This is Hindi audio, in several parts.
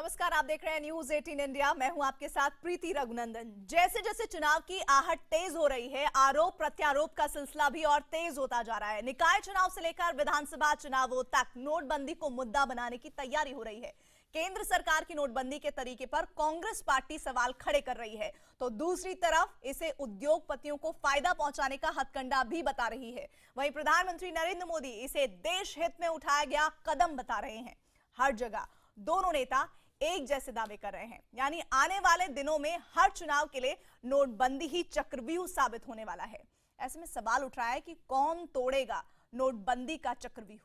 नमस्कार, आप देख रहे हैं न्यूज 18 इंडिया। मैं हूं आपके साथ प्रीति रघुनंदन। जैसे जैसे चुनाव की आहट तेज हो रही है, आरोप प्रत्यारोप का सिलसिला भी और तेज होता जा रहा है। निकाय चुनाव से लेकर विधानसभा चुनावों तक नोटबंदी को मुद्दा बनाने की तैयारी हो रही है। केंद्र सरकार की नोटबंदी के तरीके पर कांग्रेस पार्टी सवाल खड़े कर रही है, तो दूसरी तरफ इसे उद्योगपतियों को फायदा पहुंचाने का हथकंडा भी बता रही है। वहीं प्रधानमंत्री नरेंद्र मोदी इसे देश हित में उठाया गया कदम बता रहे हैं। हर जगह दोनों नेता एक जैसे दावे कर रहे हैं, यानी आने वाले दिनों में हर चुनाव के लिए नोटबंदी ही चक्रव्यूह साबित होने वाला है। ऐसे में सवाल उठ रहा है कि कौन तोड़ेगा नोटबंदी का चक्रव्यूह।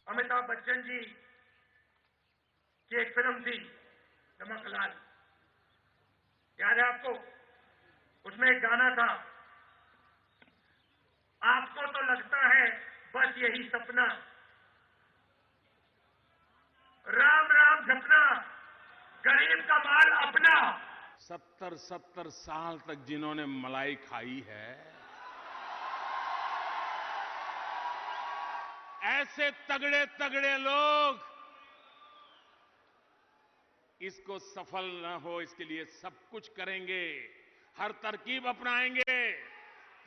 अमिताभ बच्चन जी की एक फिल्म थी नमकलाल, याद है आपको? उसमें एक गाना था, आपको तो लगता है बस यही सपना, राम राम जपना, गरीब का माल अपना। 70 साल तक जिन्होंने मलाई खाई है, ऐसे तगड़े तगड़े लोग इसको सफल न हो इसके लिए सब कुछ करेंगे, हर तरकीब अपनाएंगे,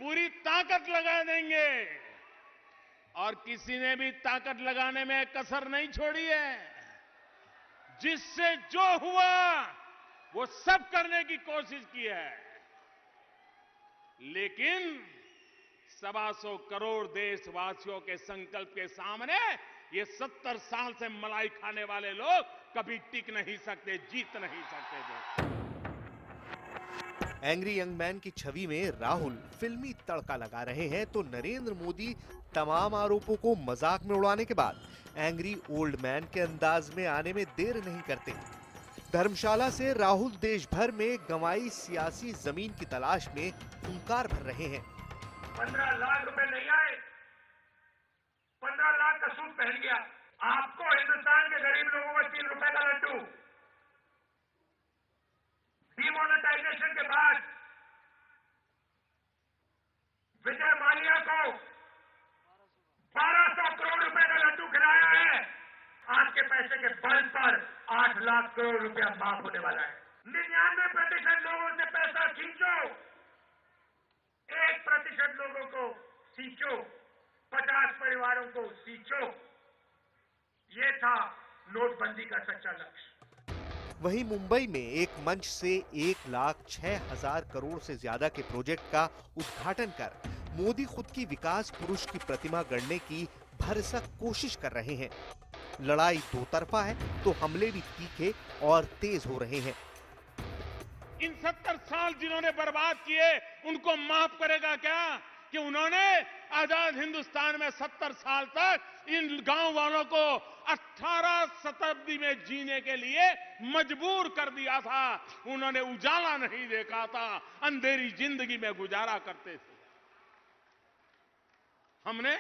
पूरी ताकत लगा देंगे और किसी ने भी ताकत लगाने में कसर नहीं छोड़ी है। जिससे जो हुआ वो सब करने की कोशिश की है, लेकिन 125 करोड़ देशवासियों के संकल्प के सामने ये 70 साल से मलाई खाने वाले लोग कभी टिक नहीं सकते, जीत नहीं सकते। एंग्री यंग मैन की छवि में राहुल फिल्मी तड़का लगा रहे हैं, तो नरेंद्र मोदी तमाम आरोपों को मजाक में उड़ाने के बाद एंग्री ओल्ड मैन के अंदाज में आने में देर नहीं करते। धर्मशाला से राहुल देश भर में गंवाई सियासी जमीन की तलाश में हुंकार भर रहे हैं। 15 लाख रुपए नहीं आए, 15 लाख का सूट पहन गया। आपको हिंदुस्तान के गरीब लोगों को 3 रुपए का लड्डू, डिमोनेटाइजेशन के बाद विजय माल्या को 1200 करोड़ रुपए का लड्डू खिलाया है। आज के पैसे के बल पर 8 लाख करोड़ रुपया माफ होने वाला है। 99% लोगों से पैसा खींचो, 1% लोगों को सींचो, 50 परिवारों को सींचो। ये था नोटबंदी का सच्चा लक्ष्य। वहीं मुंबई में एक मंच से 1,06,000 करोड़ से ज्यादा के प्रोजेक्ट का उद्घाटन कर मोदी खुद की विकास पुरुष की प्रतिमा गढ़ने की भरसक कोशिश कर रहे हैं। लड़ाई दो तरफा है, तो हमले भी तीखे और तेज हो रहे हैं। इन 70 साल जिन्होंने बर्बाद किए उनको माफ करेगा क्या कि उन्होंने आजाद हिंदुस्तान में 70 साल तक इन गांव वालों को 18 शताब्दी में जीने के लिए मजबूर कर दिया था। उन्होंने उजाला नहीं देखा था, अंधेरी जिंदगी में गुजारा करते थे। हमने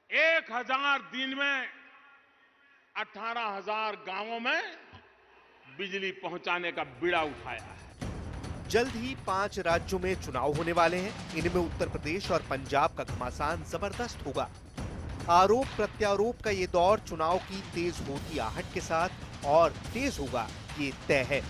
1000 दिन में 18,000 गांवों में बिजली पहुंचाने का बीड़ा उठाया है। जल्द ही 5 राज्यों में चुनाव होने वाले हैं। इनमें उत्तर प्रदेश और पंजाब का घमासान जबरदस्त होगा। आरोप प्रत्यारोप का ये दौर चुनाव की तेज होती आहट के साथ और तेज होगा, ये तय है।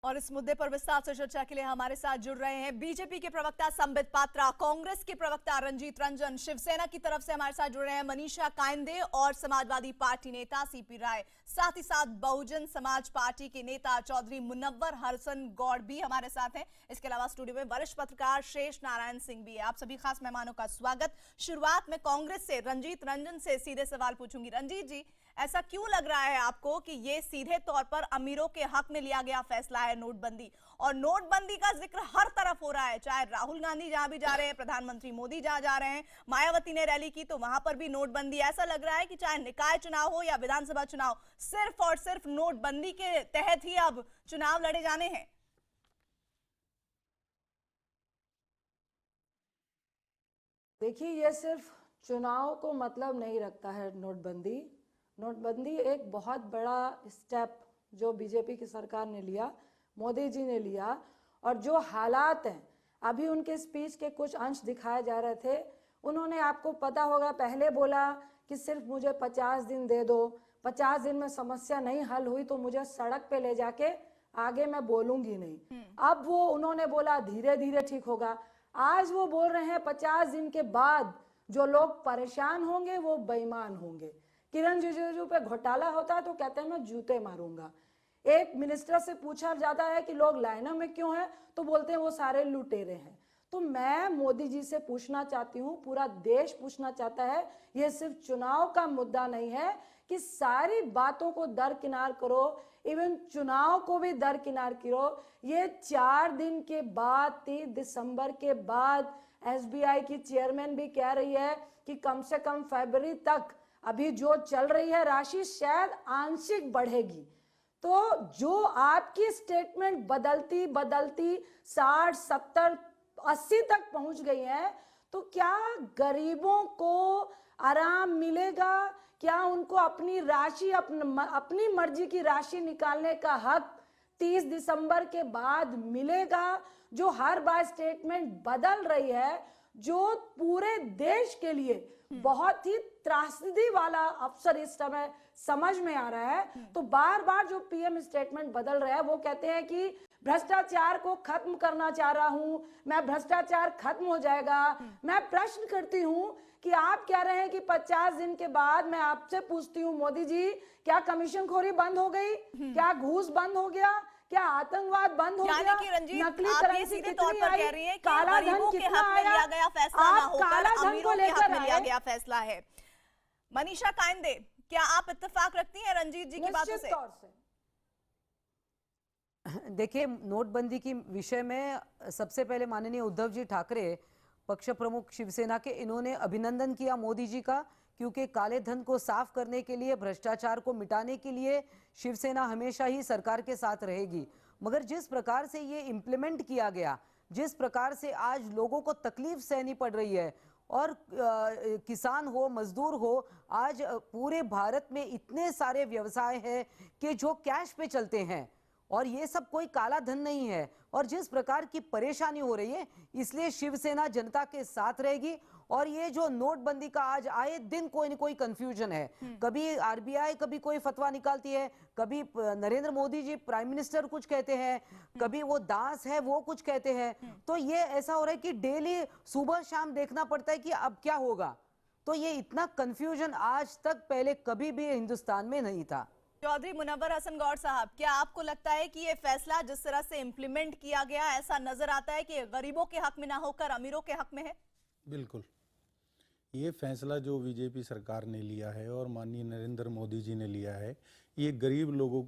और इस मुद्दे पर विस्तार से चर्चा के लिए हमारे साथ जुड़ रहे हैं बीजेपी के प्रवक्ता संबित पात्रा, कांग्रेस के प्रवक्ता रंजीत रंजन, शिवसेना की तरफ से हमारे साथ जुड़ रहे हैं मनीषा कायंदे और समाजवादी पार्टी नेता सीपी राय। साथ ही साथ बहुजन समाज पार्टी के नेता चौधरी मुनव्वर हसन गौड़ भी हमारे साथ हैं। इसके अलावा स्टूडियो में वरिष्ठ पत्रकार शेष नारायण सिंह भी है। आप सभी खास मेहमानों का स्वागत। शुरुआत में कांग्रेस से रंजीत रंजन से सीधे सवाल पूछूंगी। रंजीत जी, ऐसा क्यों लग रहा है आपको कि ये सीधे तौर पर अमीरों के हक में लिया गया फैसला है नोटबंदी, और नोटबंदी का जिक्र हर तरफ हो रहा है, चाहे राहुल गांधी जहां भी जा रहे हैं, प्रधानमंत्री मोदी जहां जा रहे हैं, मायावती ने रैली की तो वहां पर भी नोटबंदी। ऐसा लग रहा है कि चाहे निकाय चुनाव हो या विधानसभा चुनाव, सिर्फ और सिर्फ नोटबंदी के तहत ही अब चुनाव लड़े जाने हैं। देखिए, ये सिर्फ चुनाव को मतलब नहीं रखता है। नोटबंदी एक बहुत बड़ा स्टेप जो बीजेपी की सरकार ने लिया, मोदी जी ने लिया, और जो हालात हैं, अभी उनके स्पीच के कुछ अंश दिखाए जा रहे थे, उन्होंने, आपको पता होगा, पहले बोला कि सिर्फ मुझे 50 दिन दे दो, 50 दिन में समस्या नहीं हल हुई तो मुझे सड़क पे ले जाके आगे मैं बोलूंगी नहीं। अब वो उन्होंने बोला धीरे धीरे ठीक होगा। आज वो बोल रहे हैं 50 दिन के बाद जो लोग परेशान होंगे वो बेईमान होंगे। किरण रिजिजू पे घोटाला होता है तो कहते हैं मैं जूते मारूंगा। एक मिनिस्टर से पूछा जाता है कि लोग लाइनों में क्यों हैं, तो बोलते हैं वो सारे लुटेरे हैं। तो मैं मोदी जी से पूछना चाहती हूँ, पूरा देश पूछना चाहता है, ये सिर्फ चुनाव का मुद्दा नहीं है कि सारी बातों को दरकिनार करो, इवन चुनाव को भी दरकिनार करो। ये 4 दिन के बाद, 30 दिसंबर के बाद एसबीआई की चेयरमैन भी कह रही है कि कम से कम फरवरी तक अभी जो चल रही है राशि शायद आंशिक बढ़ेगी। तो जो आपकी स्टेटमेंट बदलती बदलती 60, 70, 80 तक पहुंच गई है, तो क्या गरीबों को आराम मिलेगा? क्या उनको अपनी राशि, अपनी मर्जी की राशि निकालने का हक 30 दिसंबर के बाद मिलेगा? जो हर बार स्टेटमेंट बदल रही है, जो पूरे देश के लिए बहुत ही त्रासदी वाला अवसर इस समय समझ में आ रहा है। तो बार बार जो पीएम स्टेटमेंट बदल रहा है, वो कहते हैं कि भ्रष्टाचार को खत्म करना चाह रहा हूं मैं, भ्रष्टाचार खत्म हो जाएगा। मैं प्रश्न करती हूं कि आप कह रहे हैं कि 50 दिन के बाद, मैं आपसे पूछती हूं मोदी जी, क्या कमीशनखोरी बंद हो गई? क्या घूस बंद हो गया? क्या आतंकवाद बंद हो गया? नकली करेंसी कितनी आई? काला धन कितना आया? आप काला धन को लेकर लिया गया फैसला है। मनीषा कायंदे, क्या आप इत्तेफाक रखती हैं रंजीत जी की बातों से? देखिए, नोटबंदी की विषय में सबसे पहले माननीय उद्धव जी ठाकरे, पक्ष प्रमुख शिवसेना के, इन्होंने अभिनंदन किया मोदी जी का, क्योंकि काले धन को साफ करने के लिए, भ्रष्टाचार को मिटाने के लिए शिवसेना हमेशा ही सरकार के साथ रहेगी। मगर जिस प्रकार से ये इम्प्लीमेंट किया गया, जिस प्रकार से आज लोगों को तकलीफ सहनी पड़ रही है, और किसान हो, मजदूर हो, आज पूरे भारत में इतने सारे व्यवसाय हैं कि जो कैश पे चलते हैं, और ये सब कोई काला धन नहीं है, और जिस प्रकार की परेशानी हो रही है, इसलिए शिवसेना जनता के साथ रहेगी। और ये जो नोटबंदी का आज आए दिन कोई न कोई कंफ्यूजन है, कभी आरबीआई कभी कोई फतवा निकालती है, कभी नरेंद्र मोदी जी प्राइम मिनिस्टर कुछ कहते हैं, कभी वो दास है वो कुछ कहते हैं। तो ये ऐसा हो रहा है कि डेली सुबह शाम देखना पड़ता है कि अब क्या होगा। तो ये इतना कंफ्यूजन आज तक पहले कभी भी हिंदुस्तान में नहीं था। चौधरी मुनव्वर हसन गौर साहब, क्या आपको लगता है कि ये फैसला जिस तरह से इम्प्लीमेंट किया गया, ऐसा नजर आता है कि गरीबों के हक में ना होकर अमीरों के हक में है? बिल्कुल, ये फैसला जो बीजेपी सरकार ने लिया है और माननीय नरेंद्र मोदी जी ने लिया है, ये गरीब लोगों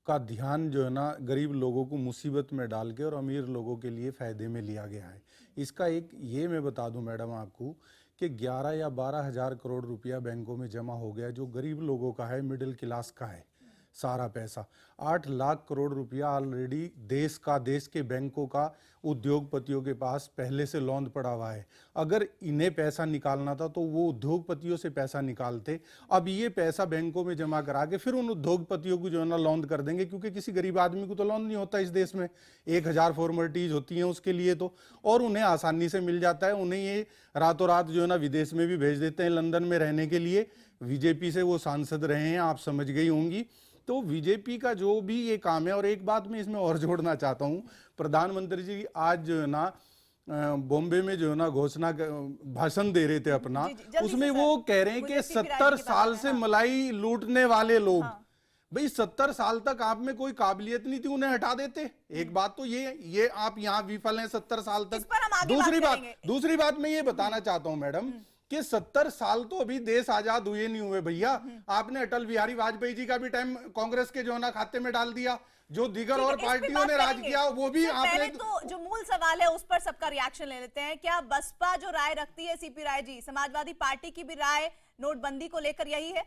का ध्यान जो है ना, गरीब लोगों को मुसीबत में डाल के और अमीर लोगों के लिए फ़ायदे में लिया गया है। इसका एक ये मैं बता दूं मैडम आपको कि 11 या 12 हज़ार करोड़ रुपया बैंकों में जमा हो गया, जो गरीब लोगों का है, मिडिल क्लास का है सारा पैसा। 8 लाख करोड़ रुपया ऑलरेडी देश के बैंकों का उद्योगपतियों के पास पहले से लौंद पड़ा हुआ है। अगर इन्हें पैसा निकालना था तो वो उद्योगपतियों से पैसा निकालते। अब ये पैसा बैंकों में जमा करा के फिर उन उद्योगपतियों को जो है ना लौंद कर देंगे, क्योंकि किसी गरीब आदमी को तो लौंद नहीं होता इस देश में, 1000 फॉर्मेलिटीज होती हैं उसके लिए तो, और उन्हें आसानी से मिल जाता है। उन्हें ये रातों रात जो है ना विदेश में भी भेज देते हैं लंदन में रहने के लिए। बीजेपी से वो सांसद रहे हैं, आप समझ गई होंगी। तो बीजेपी का जो भी ये काम है, और एक बात मैं इसमें और जोड़ना चाहता हूँ, प्रधानमंत्री जी आज जो है ना बॉम्बे में जो है ना घोषणा भाषण दे रहे थे अपना, उसमें वो कह रहे हैं कि 70 साल से मलाई लूटने वाले लोग, भाई 70 साल तक आप में कोई काबिलियत नहीं थी, उन्हें हटा देते। एक बात तो ये आप यहाँ विफल हैं 70 साल तक। दूसरी बात मैं ये बताना चाहता हूँ मैडम कि 70 साल तो अभी देश आजाद हुए नहीं हुए भैया। आपने अटल बिहारी वाजपेयी जी का भी टाइम कांग्रेस के जो है ना खाते में डाल दिया, जो दीगर और पार्टियों ने राज किया वो भी आपने। तो जो मूल सवाल है उस पर सबका रिएक्शन ले लेते हैं। क्या बसपा जो राय रखती है, सीपी राय जी, समाजवादी पार्टी की भी राय नोटबंदी को लेकर यही है?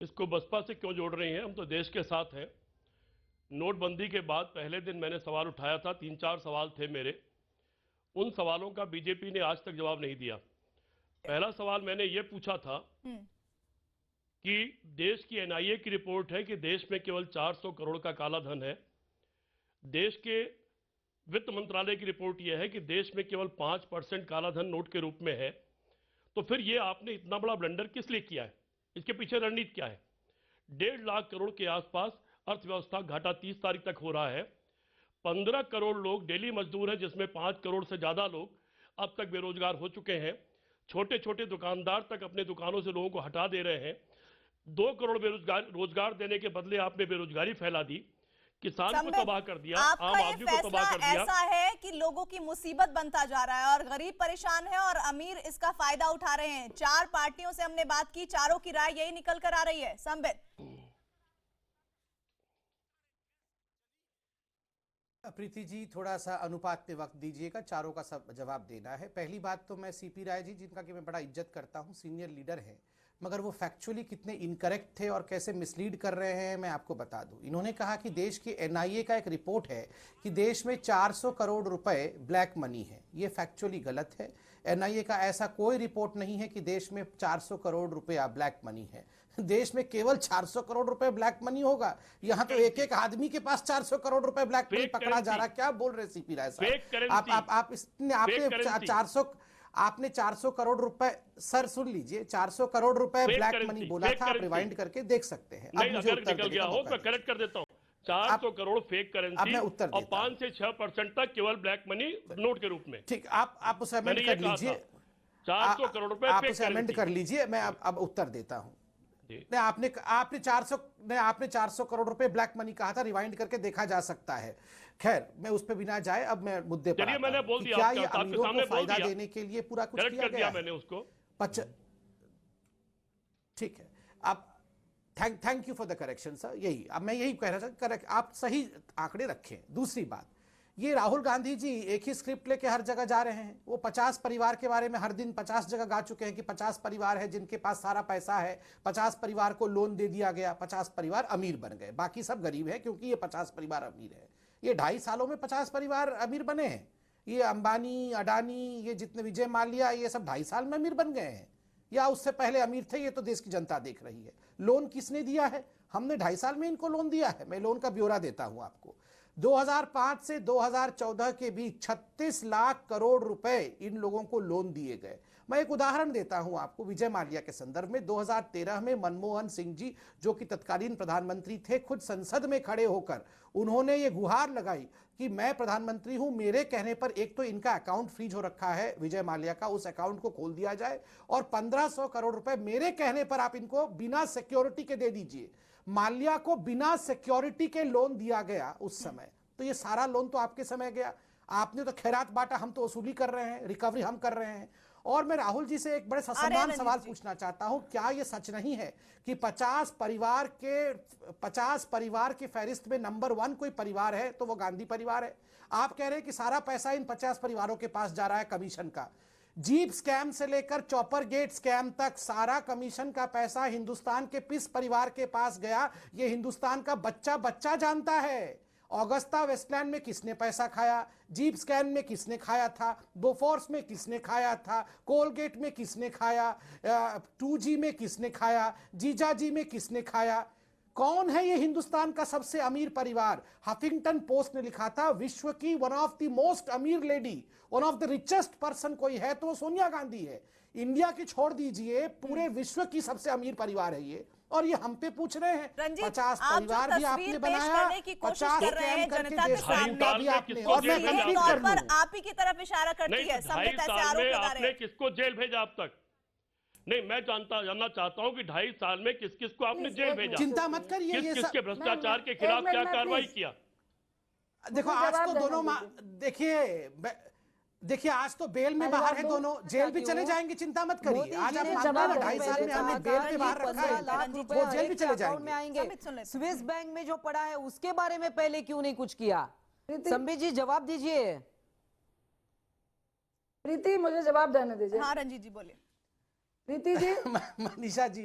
इसको बसपा से क्यों जोड़ रही हैं? हम तो देश के साथ हैं। नोटबंदी के बाद पहले दिन मैंने सवाल उठाया था, 3-4 सवाल थे मेरे। उन सवालों का बीजेपी ने आज तक जवाब नहीं दिया। पहला सवाल मैंने ये पूछा था कि देश की एनआईए की रिपोर्ट है कि देश में केवल 400 करोड़ का काला धन है। देश के वित्त मंत्रालय की रिपोर्ट यह है कि देश में केवल 5% कालाधन नोट के रूप में है, तो फिर ये आपने इतना बड़ा ब्लंडर किस लिए किया है? इसके पीछे रणनीति क्या है? 1.5 लाख करोड़ के आसपास अर्थव्यवस्था घाटा 30 तारीख तक हो रहा है। 15 करोड़ लोग डेली मजदूर हैं, जिसमें 5 करोड़ से ज्यादा लोग अब तक बेरोजगार हो चुके हैं। छोटे छोटे दुकानदार तक अपने दुकानों से लोगों को हटा दे रहे हैं। 2 करोड़ रोजगार देने के बदले आपने बेरोजगारी फैला दी, किसान को तबाह कर दिया, आम आदमी को तबाह कर दिया। ऐसा है कि लोगों की मुसीबत बनता जा रहा है और गरीब परेशान है और अमीर इसका फायदा उठा रहे हैं। 4 पार्टियों से हमने बात की, चारों की राय यही निकल कर आ रही है। संबित, प्रीति जी, थोड़ा सा अनुपात में वक्त दीजिएगा, चारों का सब जवाब देना है। पहली बात तो मैं सीपी राय जी, जिनका कि मैं बड़ा इज्जत करता हूं, सीनियर लीडर हैं, मगर वो फैक्चुअली कितने इनकरेक्ट थे और कैसे मिसलीड कर रहे हैं मैं आपको बता दूं। इन्होंने कहा कि देश की एनआईए का एक रिपोर्ट है कि देश में 400 करोड़ रुपए ब्लैक मनी है। ये फैक्चुअली गलत है। एनआईए का ऐसा कोई रिपोर्ट नहीं है कि देश में 400 करोड़ रुपया ब्लैक मनी है। देश में केवल 400 करोड़ रुपए ब्लैक मनी होगा? यहाँ तो एक एक आदमी के पास 400 करोड़ रुपए ब्लैक मनी पकड़ा जा रहा। क्या बोल रहे सीपी राय साहब? आपने 400 करोड़ रुपए, सर सुन लीजिए, 400 करोड़ रुपए ब्लैक मनी बोला था। आप रिवाइंड करके देख सकते हैं। अब मुझे उत्तर निकल गया हो तो करेक्ट कर देता हूं। 400 करोड़ फेक करेंसी और 5 से 6% तक केवल ब्लैक मनी नोट के रूप में। ठीक, आप उसे अमेंड कर लीजिए। 400 करोड़ रुपए आप उसे अमेंड कर लीजिए, मैं अब उत्तर देता हूं। आपने 400 करोड़ रुपए ब्लैक मनी कहा था, रिवाइंड करके देखा जा सकता है। खैर, मैं उस पे बिना जाए अब मैं मुद्दे पर आता हूं। मैंने बोल दिया, क्या ये अमीरों को फायदा देने के लिए पूरा कुछ किया गया? मैंने उसको ठीक है। अब thank you for the correction sir. यही अब मैं यही कह रहा था, करेक्ट, आप सही आंकड़े रखें। दूसरी बात, ये राहुल गांधी जी एक ही स्क्रिप्ट लेके हर जगह जा रहे हैं। वो 50 परिवार के बारे में हर दिन 50 जगह गा चुके हैं कि 50 परिवार है जिनके पास सारा पैसा है, 50 परिवार को लोन दे दिया गया, 50 परिवार अमीर बन गए, बाकी सब गरीब है क्योंकि ये 50 परिवार अमीर है। ये 2.5 सालों में 50 परिवार अमीर बने हैं। ये अंबानी, अडानी, ये जितने विजय माल्या, ये सब 2.5 साल में अमीर बन गए हैं या उससे पहले अमीर थे? ये तो देश की जनता देख रही है। लोन किसने दिया है? हमने 2.5 साल में इनको लोन दिया है। मैं लोन का ब्यौरा देता हूं आपको। 2005 से 2014 के बीच 36 लाख करोड़ रुपए इन लोगों को लोन दिए गए। मैं एक उदाहरण देता हूं आपको विजय माल्या के संदर्भ में। 2013 में मनमोहन सिंह जी, जो कि तत्कालीन प्रधानमंत्री थे, खुद संसद में खड़े होकर उन्होंने ये गुहार लगाई कि मैं प्रधानमंत्री हूं, मेरे कहने पर एक तो इनका अकाउंट फ्रीज हो रखा है विजय माल्या का, उस अकाउंट को खोल दिया जाए और 1500 करोड़ रुपए मेरे कहने पर आप इनको बिना सिक्योरिटी के दे दीजिए। माल्या को बिना सिक्योरिटी के लोन दिया गया उस समय। तो ये सारा लोन तो आपके समय गया। आपने तो खैरात बांटा, हम तो वसूली कर रहे हैं, रिकवरी हम कर रहे हैं। और मैं राहुल जी से एक बड़े समान सवाल पूछना चाहता हूं, क्या यह सच नहीं है कि 50 परिवार के फहरिस्त में नंबर 1 कोई परिवार है तो वो गांधी परिवार है? आप कह रहे हैं कि सारा पैसा इन 50 परिवारों के पास जा रहा है कमीशन का। जीप स्कैम से लेकर चॉपर गेट स्कैम तक सारा कमीशन का पैसा हिंदुस्तान के किस परिवार के पास गया, ये हिंदुस्तान का बच्चा बच्चा जानता है। ऑगस्टा वेस्टलैंड में किसने पैसा खाया, जीप स्कैम में किसने खाया था, बोफोर्स में किसने खाया था, कोलगेट में किसने खाया, 2G में किसने खाया, जीजाजी में किसने खाया? कौन है ये हिंदुस्तान का सबसे अमीर परिवार? हफिंगटन पोस्ट ने लिखा था विश्व की वन ऑफ द मोस्ट अमीर lady, one of the richest person कोई है तो वो सोनिया गांधी है। इंडिया की छोड़ दीजिए, पूरे विश्व की सबसे अमीर परिवार है ये, और ये हम पे पूछ रहे हैं। 50 परिवार भी आपने बनाया, 50 स्कैम करके देश को भी आपने, और मैं कंप्लीट कर लूं। आप ही की तरफ इशारा करती है। संबित ऐसे आरोप लगा रहे हैं। आपने किसको जेल भेजा अब तक? नहीं, मैं जानना चाहता हूं कि 2.5 साल में किस किस को आपने जेल भेजा? चिंता मत करिए, किस किस के भ्रष्टाचार के खिलाफ क्या कार्रवाई किया? देखो आज तो दोनों, देखिए आज तो बेल में बाहर है दोनों, जेल भी चले जाएंगे, चिंता मत करिए। आज आप मानते हैं 2.5 साल में हमने बेल में बाहर रखा है, वो जेल भी चले जाएंगे। स्विस बैंक में जो पड़ा है उसके बारे में पहले क्यों नहीं कुछ किया? संबित जी जवाब दीजिए। प्रीति मुझे जवाब देने दीजिए। हाँ रंजीत जी बोलिए। प्रीति जी, मनीषा जी,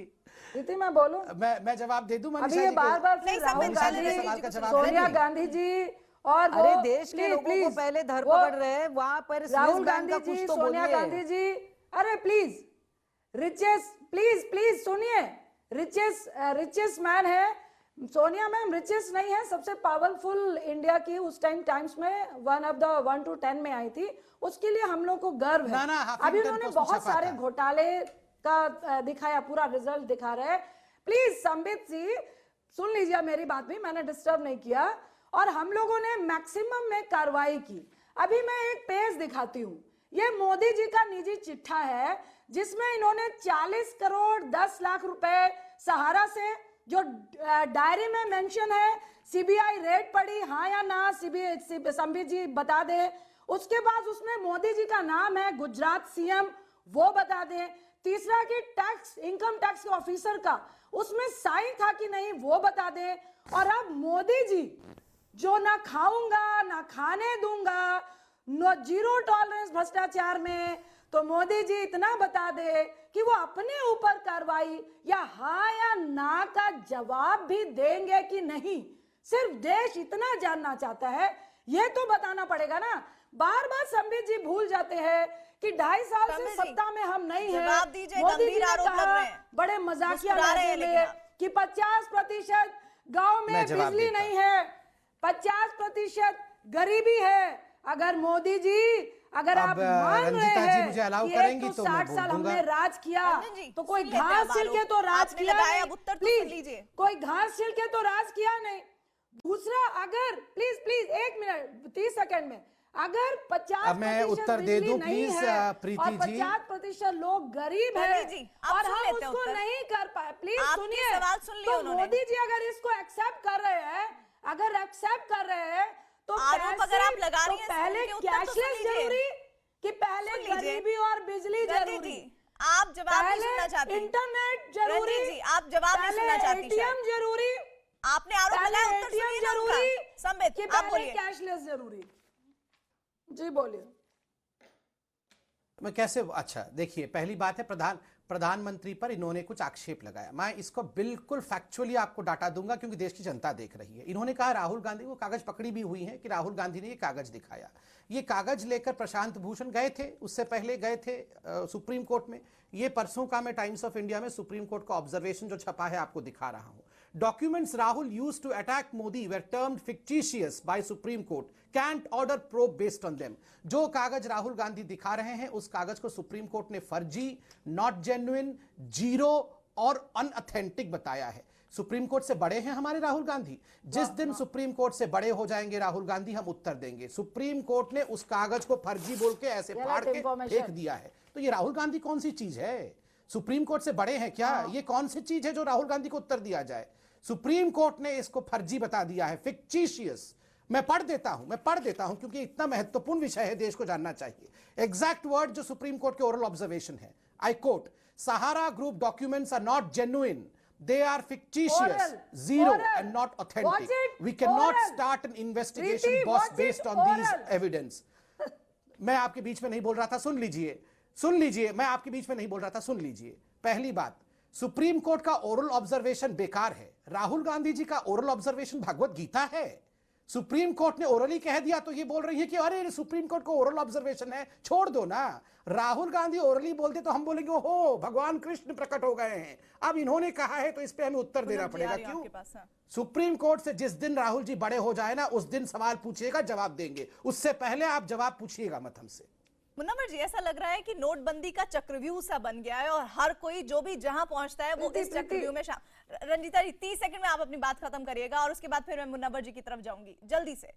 प्रीति मैं बोलूं? मैं जवाब दे दूं अभी ये बार-बार राहुल गांधी, सोनिया गांधी जी और अरे देश के लोगों को पहले धरपकड़ रहे हैं, वहां पर राहुल गांधी जी, सोनिया गांधी जी, अरे प्लीज प्लीज सुनिए, रिचेस्ट मैन है सोनिया मैम रिचेस्ट नहीं है, सबसे पावरफुल इंडिया की उस टाइम्स में 1 to 10 में आई थी, उसके लिए हम लोग को गर्व है। अभी उन्होंने बहुत सारे घोटाले का दिखाया, पूरा रिजल्ट दिखा रहे हैं। प्लीज संबित जी सुन लीजिए मेरी बात भी, मैंने डिस्टर्ब नहीं किया और हम लोगों ने मैक्सिमम में कार्रवाई की। अभी मैं एक पेज दिखाती हूँ, ये मोदी जी का निजी चिट्ठा है जिसमें इन्होंने 40 करोड़ 10 लाख रुपए सहारा से, जो डायरी में मेंशन है, सीबीआई रेड पड़ी हाँ या ना, सीबीआई संबित जी बता दे। उसके बाद उसमें मोदी जी का नाम है, गुजरात सीएम, वो बता दे। तीसरा कि टैक्स, इनकम टैक्स के ऑफिसर का उसमें साइन था कि नहीं वो बता दे। और अब मोदी जी जो ना खाऊंगा ना खाने दूंगा, नो जीरो टॉलरेंस भ्रष्टाचार में, तो मोदी जी इतना बता दे कि वो अपने ऊपर कार्रवाई या हाँ या ना का जवाब भी देंगे कि नहीं। सिर्फ देश इतना जानना चाहता है, ये तो बताना पड़ेगा ना। बार बार संबित जी भूल जाते हैं कि 2.5 साल से सत्ता में हम नहीं है। मोदी जी ने कहा बड़े मजाकिया लहजे में कि 50% गांव में बिजली नहीं है, 50% गरीबी है। अगर मोदी जी, अगर आप मान रहे हैं कि 60 साल हमने राज किया, तो कोई घास छिल के तो राज किया नहीं, प्लीज कोई घास छिल के तो राज किया नहीं। दूसरा, अगर प्लीज 1 मिनट 30 सेकंड में, अगर 50% बिजली नहीं है और 50% लोग गरीब है और हम उसको नहीं कर पाए, प्लीज सुनिए। तो मोदी जी अगर इसको एक्सेप्ट कर रहे हैं, तो अगर आप लगा रही हैं, पहले कैशलेस जरूरी कि पहले गरीबी और बिजली जरूरी? आप जवाब नहीं सुनना चाहती, इंटरनेट जरूरी, आप जवाब नहीं सुनना चाहती, एटीएम जरूरी, आपने आरोप लगाया, उत्तर सुनिए ना जरूरी, संबित कि आप पहले बोलिए। कैशलेस जरूरी? जी बोलिए। मैं कैसे, अच्छा देखिए, पहली बात है प्रधानमंत्री पर इन्होंने कुछ आक्षेप लगाया। मैं इसको बिल्कुल फैक्चुअली आपको डाटा दूंगा क्योंकि देश की जनता देख रही है। इन्होंने कहा राहुल गांधी, वो कागज पकड़ी भी हुई है कि राहुल गांधी ने ये कागज दिखाया। ये कागज लेकर प्रशांत भूषण गए थे, उससे पहले गए थे सुप्रीम कोर्ट में। ये परसों का मैं टाइम्स ऑफ इंडिया में सुप्रीम कोर्ट का ऑब्जर्वेशन जो छपा है आपको दिखा रहा हूं। Documents Rahul used to attack Modi were termed fictitious by Supreme Court. Can't order probe based on them. जो कागज राहुल गांधी दिखा रहे हैं उस कागज को सुप्रीम कोर्ट ने फर्जी, नॉट जेन्युइन, जीरो और अनऑथेंटिक बताया है। सुप्रीम कोर्ट से बड़े हैं हमारे राहुल गांधी। जिस दिन सुप्रीम कोर्ट से बड़े हो जाएंगे राहुल गांधी, हम उत्तर देंगे। सुप्रीम कोर्ट ने उस कागज को फर्जी बोल के ऐसे फाड़ के फेंक दिया है। तो ये राहुल गांधी कौन सी चीज है? सुप्रीम कोर्ट से बड़े हैं क्या? ये कौन सी चीज है जो राहुल गांधी को उत्तर दिया जाए? सुप्रीम कोर्ट ने इसको फर्जी बता दिया है, फिक्टिशियस। मैं पढ़ देता हूं क्योंकि इतना महत्वपूर्ण विषय है, देश को जानना चाहिए। एग्जैक्ट वर्ड जो सुप्रीम कोर्ट के ओरल ऑब्जर्वेशन है, I quote, Sahara group documents are not genuine, they are fictitious, zero and not authentic. We cannot start an investigation based on these evidence. मैं आपके बीच में नहीं बोल रहा था, सुन लीजिए, मैं आपके बीच में नहीं बोल रहा था, सुन लीजिए। पहली बात, सुप्रीम कोर्ट का ओरल ऑब्जर्वेशन बेकार है। राहुल गांधी जी का ओरल ऑब्जर्वेशन भगवत गीता है। सुप्रीम कोर्ट ने ओरली कह दिया तो ये बोल रही है कि अरे सुप्रीम कोर्ट को ओरल ऑब्जर्वेशन है, छोड़ दो ना। राहुल गांधी ओरली बोलते तो हम बोलेंगे ओहो भगवान कृष्ण प्रकट हो गए हैं। अब इन्होंने कहा है तो इस पे हमें उत्तर देना पड़ेगा। क्यों? सुप्रीम कोर्ट से जिस दिन राहुल जी बड़े हो जाए ना, उस दिन सवाल पूछिएगा, जवाब देंगे। उससे पहले आप जवाब पूछिएगा मत हमसे। मुन्नावर जी, ऐसा लग रहा है कि नोटबंदी का चक्रव्यूह सा बन गया है और हर कोई जो भी जहां पहुंचता है वो इस चक्रव्यूह में रंजीता जी 30 सेकंड में आप अपनी बात खत्म करिएगा और उसके बाद फिर मैं मुन्नावर जी की तरफ जाऊंगी, जल्दी से।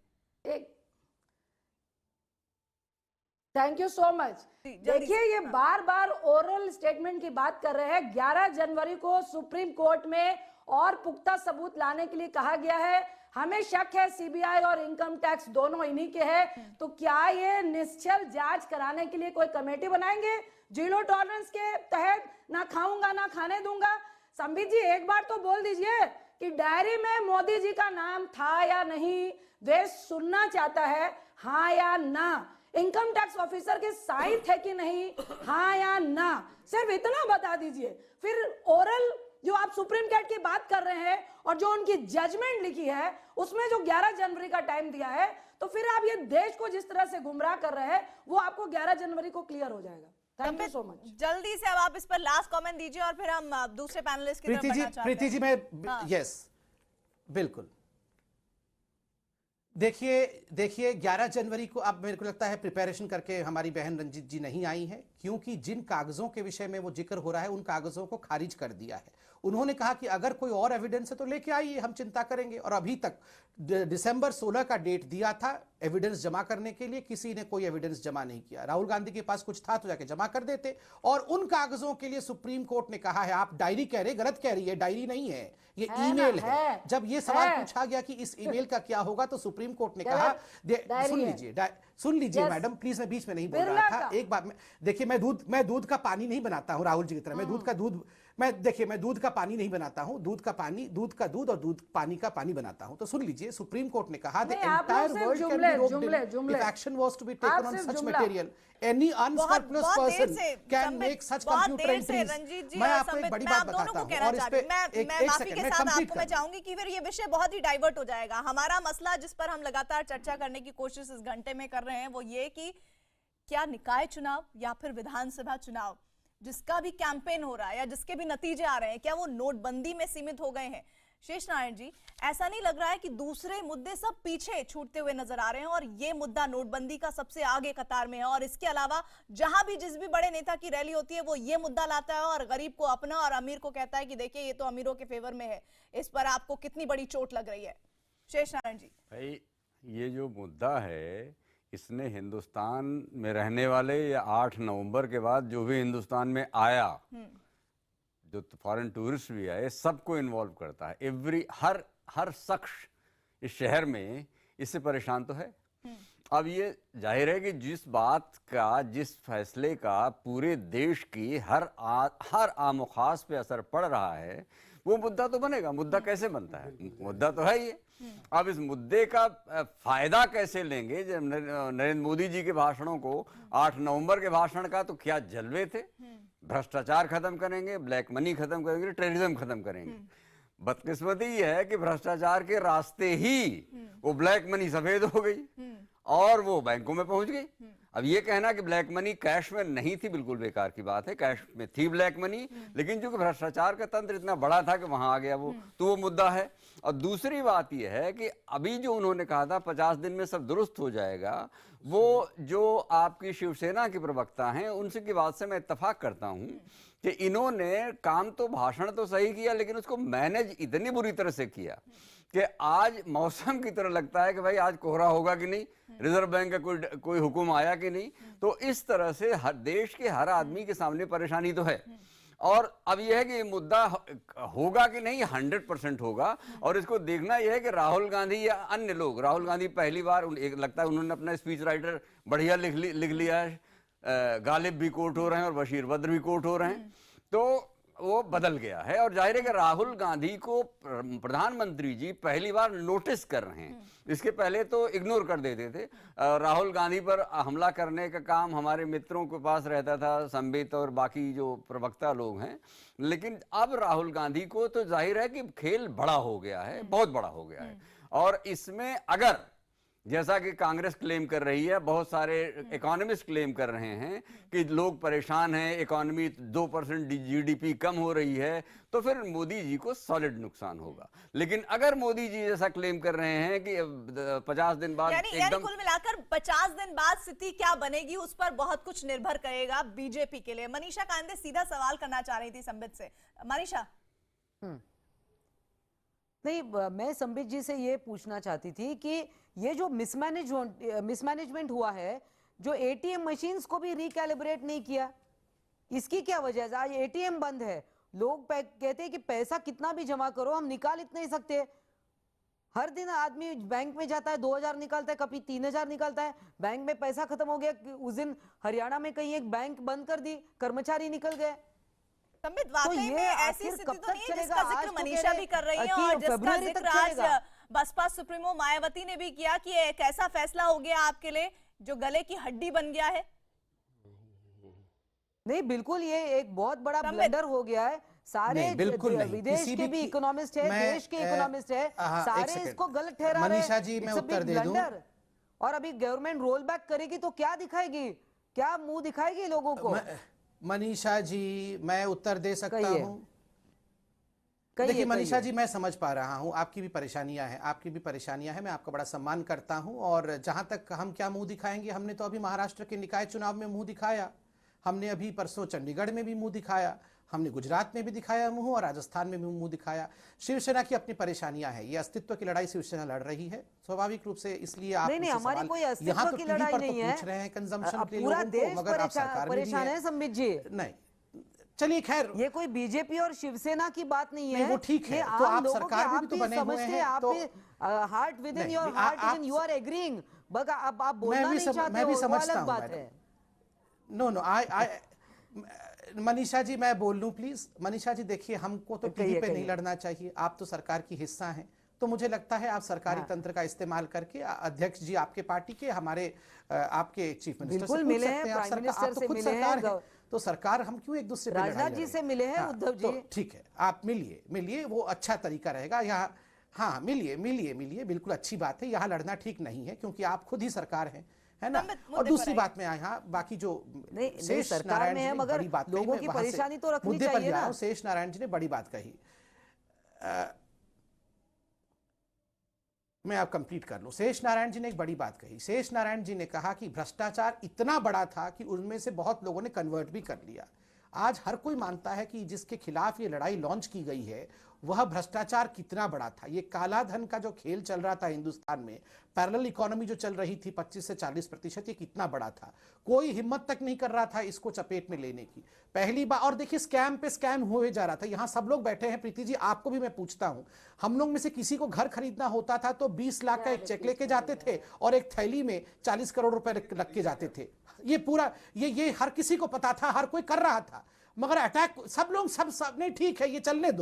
Thank you so much. देखिए, ये बार बार ओरल स्टेटमेंट की बात कर रहे हैं। 11 जनवरी को सुप्रीम कोर्ट में और पुख्ता सबूत लाने के लिए कहा गया है। हमें शक है सीबीआई और इनकम टैक्स दोनों इन्हीं के हैं। तो क्या ये निश्चल जांच कराने के लिए कोई कमेटी बनाएंगे? जीरो टॉलरेंस के तहत ना खाऊंगा ना खाने दूंगा। संबित जी, एक बार तो बोल दीजिए कि डायरी में मोदी जी का नाम था या नहीं। देश सुनना चाहता है, हाँ या ना। इनकम टैक्स ऑफिसर के साइन थे कि नहीं, हाँ या ना। सिर्फ इतना बता दीजिए। फिर ओरल जो आप सुप्रीम कोर्ट की बात कर रहे हैं और जो उनकी जजमेंट लिखी है उसमें जो 11 जनवरी का टाइम दिया है, तो फिर आप ये देश को जिस तरह से गुमराह कर रहे हैं वो आपको 11 जनवरी को क्लियर हो जाएगा। Thank you so much. जल्दी से अब आप इस पर लास्ट कमेंट दीजिए और फिर हम दूसरे पैनलिस्ट की तरफ बढ़ना चाहते हैं। प्रीति जी, मैं यस, बिल्कुल। देखिए 11 जनवरी को अब मेरे को लगता है प्रिपरेशन करके हमारी बहन रंजीत जी नहीं आई है, क्योंकि जिन कागजों के विषय में वो जिक्र हो रहा है उन कागजों को खारिज कर दिया है। उन्होंने कहा कि अगर कोई और एविडेंस है तो लेके आइए, हम चिंता करेंगे। और अभी तक दिसंबर 16 का डेट दिया था एविडेंस जमा करने के लिए, किसी ने कोई एविडेंस जमा नहीं किया। राहुल गांधी के पास कुछ था तो जाके जमा कर देते। और उन कागजों के लिए सुप्रीम कोर्ट ने कहा है, आप डायरी कह रहे, गलत कह रही है, डायरी नहीं है, ये ईमेल है। जब ये सवाल पूछा गया कि इस ईमेल का क्या होगा, तो सुप्रीम कोर्ट ने कहा, सुन लीजिए मैडम प्लीज, मैं बीच में नहीं बोल रहा था। एक बात में देखिए, मैं दूध का पानी नहीं बनाता हूं राहुल जी की तरह। मैं दूध का पानी नहीं बनाता हूं, दूध का दूध और दूध पानी का पानी बनाता हूं। तो सुन लीजिए, सुप्रीम कोर्ट ने कहा the entire world can be rocked if action was to be taken on such material, any unscrupulous person can make such computer entries. मैं आपको एक बड़ी बात बताता हूं, और इस पे एक सेकंड मैं कंप्लीट मैं चाहूंगी कि फिर ये विषय बहुत ही डाइवर्ट हो जाएगा। हमारा मसला जिस पर हम लगातार चर्चा करने की कोशिश इस घंटे में कर रहे हैं वो ये कि क्या निकाय चुनाव या फिर विधानसभा चुनाव जिसका भी कैंपेन हो रहा है या जिसके भी नतीजे आ रहे हैं, क्या वो नोटबंदी में सीमित हो गए हैं? शेष नारायण जी, ऐसा नहीं लग रहा है कि दूसरे मुद्दे सब पीछे छूटते हुए नजर आ रहे हैं और ये मुद्दा नोटबंदी का सबसे आगे कतार में है? और इसके अलावा जहां भी जिस भी बड़े नेता की रैली होती है वो ये मुद्दा लाता है और गरीब को अपना और अमीर को कहता है कि देखिए ये तो अमीरों के फेवर में है। इस पर आपको कितनी बड़ी चोट लग रही है? शेष नारायण जी भाई, ये जो मुद्दा है इसने हिंदुस्तान में रहने वाले या 8 नवंबर के बाद जो भी हिंदुस्तान में आया, जो फॉरेन टूरिस्ट भी आए, सबको इन्वॉल्व करता है। हर शख्स इस शहर में इससे परेशान तो है। अब ये जाहिर है कि जिस फैसले का पूरे देश की हर आम व खास पे असर पड़ रहा है, वो मुद्दा तो बनेगा। मुद्दा कैसे बनता है? मुद्दा तो है ये। अब इस मुद्दे का फायदा कैसे लेंगे? जब नरेंद्र मोदी जी के भाषणों को 8 नवंबर के भाषण का तो क्या जलवे थे। भ्रष्टाचार खत्म करेंगे, ब्लैक मनी खत्म करेंगे, टेररिज्म खत्म करेंगे। बदकिस्मती ये है कि भ्रष्टाचार के रास्ते ही वो ब्लैक मनी सफेद हो गई और वो बैंकों में पहुंच गई। अब ये कहना कि ब्लैक मनी कैश में नहीं थी, बिल्कुल बेकार की बात है। कैश में थी ब्लैक मनी, लेकिन चूंकि भ्रष्टाचार का तंत्र इतना बड़ा था कि वहां आ गया वो, तो वो मुद्दा है। और दूसरी बात यह है कि अभी जो उन्होंने कहा था 50 दिन में सब दुरुस्त हो जाएगा, वो जो आपकी शिवसेना के प्रवक्ता हैं उनसे की बात से मैं इत्तेफाक करता हूं कि इन्होंने काम तो भाषण तो सही किया, लेकिन उसको मैनेज इतनी बुरी तरह से किया कि आज मौसम की तरह लगता है कि भाई आज कोहरा होगा कि नहीं, रिजर्व बैंक का कोई हुक्म आया कि नहीं। तो इस तरह से हर देश के हर आदमी के सामने परेशानी तो है। और अब यह है कि ये मुद्दा होगा कि नहीं, 100% होगा। और इसको देखना यह है कि राहुल गांधी या अन्य लोग, राहुल गांधी पहली बार लगता है उन्होंने अपना स्पीच राइटर बढ़िया लिख लिया है, गालिब भी कोर्ट हो रहे हैं और बशीर बद्र भी कोर्ट हो रहे हैं, तो वो बदल गया है। और जाहिर है कि राहुल गांधी को प्रधानमंत्री जी पहली बार नोटिस कर रहे हैं। इसके पहले तो इग्नोर कर देते थे। राहुल गांधी पर हमला करने का काम हमारे मित्रों के पास रहता था, संबित और बाकी जो प्रवक्ता लोग हैं। लेकिन अब राहुल गांधी को तो जाहिर है कि खेल बड़ा हो गया है, बहुत बड़ा हो गया है। और इसमें अगर जैसा कि कांग्रेस क्लेम कर रही है, बहुत सारे इकोनॉमिस्ट क्लेम कर रहे हैं कि लोग परेशान हैं, इकोनॉमी 2% जीडीपी कम हो रही है, तो फिर मोदी जी को सॉलिड नुकसान होगा। लेकिन अगर मोदी जी जैसा क्लेम कर रहे हैं कि 50 दिन बाद यानी कुल मिलाकर 50 दिन बाद स्थिति क्या बनेगी उस पर बहुत कुछ निर्भर करेगा बीजेपी के लिए। मनीषा कांदे सीधा सवाल करना चाह रही थी संबित से। मनीषा नहीं, मैं संबित जी से ये पूछना चाहती थी कि ये जो मिसमैनेजमेंट हुआ है, जो एटीएम मशीन्स को भी रिकैलिब्रेट नहीं किया, इसकी क्या वजह है? आज एटीएम बंद है, लोग कहते हैं कि पैसा कितना भी जमा करो हम निकाल इतना ही सकते हैं। हर दिन आदमी बैंक में जाता है, 2000 निकालता है, कभी 3000 निकालता है, बैंक में पैसा खत्म हो गया। उस दिन हरियाणा में कहीं एक बैंक बंद कर दी, कर्मचारी निकल गए। संबित, वाकई में ऐसी स्थिति तो नहीं है जिसका जिक्र मनीषा भी कर रही है और जिसका जिक्र आज बसपा सुप्रीमो मायावती ने भी किया कि एक ऐसा फैसला हो गया आपके लिए जो गले की हड्डी बन गया है। नहीं, बिल्कुल ये एक बहुत बड़ा ब्लंडर हो गया है। सारे विदेश के भी इकोनॉमिस्ट है, देश के इकोनॉमिस्ट है, सारे इसको गलत ठहरा रहे हैं। मनीषा जी, मैं उत्तर दे दूं। और अभी गवर्नमेंट रोल बैक करेगी तो क्या दिखाएगी, क्या मुंह दिखाएगी लोगों को? मनीषा जी, मैं उत्तर दे सकता हूं। देखिए मनीषा जी, मैं समझ पा रहा हूं आपकी भी परेशानियां हैं, मैं आपका बड़ा सम्मान करता हूं। और जहां तक हम क्या मुंह दिखाएंगे, हमने तो अभी महाराष्ट्र के निकाय चुनाव में मुंह दिखाया, हमने अभी परसों चंडीगढ़ में भी मुंह दिखाया, हमने गुजरात में भी दिखाया मुंह और राजस्थान में भी मुंह दिखाया। शिवसेना की अपनी परेशानियां हैं, ये अस्तित्व की लड़ाई शिवसेना लड़ रही है स्वाभाविक रूप से, इसलिए आप नहीं, हमारी कोई अस्तित्व की लड़ाई नहीं है, पूछ रहे हैं कंजम्पशन के पूरा लोगों देश को, मगर आप सरकार में भी परेशान है संबित जी। नहीं, चलिए खैर, ये कोई बीजेपी और शिवसेना की बात नहीं है, वो ठीक है, तो आप सरकार में भी तो बने हुए हैं, तो heart within your heart you are agreeing, but आप बोलना नहीं चाहते, मैं भी समझता हूं, बात है। नो आई मनीषा जी, मैं बोल लूं प्लीज। मनीषा जी देखिए, हमको तो टीवी पे नहीं लड़ना चाहिए, आप तो सरकार की हिस्सा हैं, तो मुझे लगता है आप सरकारी तंत्र का इस्तेमाल करके अध्यक्ष जी आपके पार्टी के, हमारे आपके चीफ मिनिस्टर से पूछ सकते हैं, प्राइम मिनिस्टर से मिले हैं, तो सरकार हम क्यों एक दूसरे पे लड़ाई राजनाथ जी से मिले हैं उद्धव जी, ठीक है, आप मिलिए, वो अच्छा तरीका रहेगा। यहाँ हाँ, मिलिए, बिल्कुल अच्छी बात है, यहाँ लड़ना ठीक नहीं है, क्योंकि आप खुद ही सरकार हैं, है ना। और दूसरी बात में यहाँ बाकी जो शेष नारायण जी ने बड़ी बात कही, लोगों की परेशानी तो रखनी चाहिए ना। शेष नारायण जी ने बड़ी बात कही, मैं अब कंप्लीट कर लूं। शेष नारायण जी ने एक बड़ी बात कही। शेष नारायण जी ने कहा कि भ्रष्टाचार इतना बड़ा था कि उनमें से बहुत लोगों ने कन्वर्ट भी कर लिया। आज हर कोई मानता है कि जिसके खिलाफ ये लड़ाई लॉन्च की गई है वह भ्रष्टाचार कितना बड़ा था। ये काला धन का जो खेल चल रहा था हिंदुस्तान में, पैरेलल इकोनॉमी जो चल रही थी 25 से 40%, ये कितना बड़ा था। कोई हिम्मत तक नहीं कर रहा था इसको चपेट में लेने की। पहली बार, और देखिए स्कैम पे स्कैम हुए जा रहा था। यहाँ सब लोग बैठे हैं, प्रीति जी आपको भी मैं पूछता हूँ, हम लोग में से किसी को घर खरीदना होता था तो 20 लाख का एक चेक लेके जाते थे और एक थैली में 40 करोड़ रुपए रख के जाते थे। ये पूरा ये हर किसी को पता था, हर कोई कर रहा था, मगर अटैक सब लोग सब नहीं, ठीक है ये चलने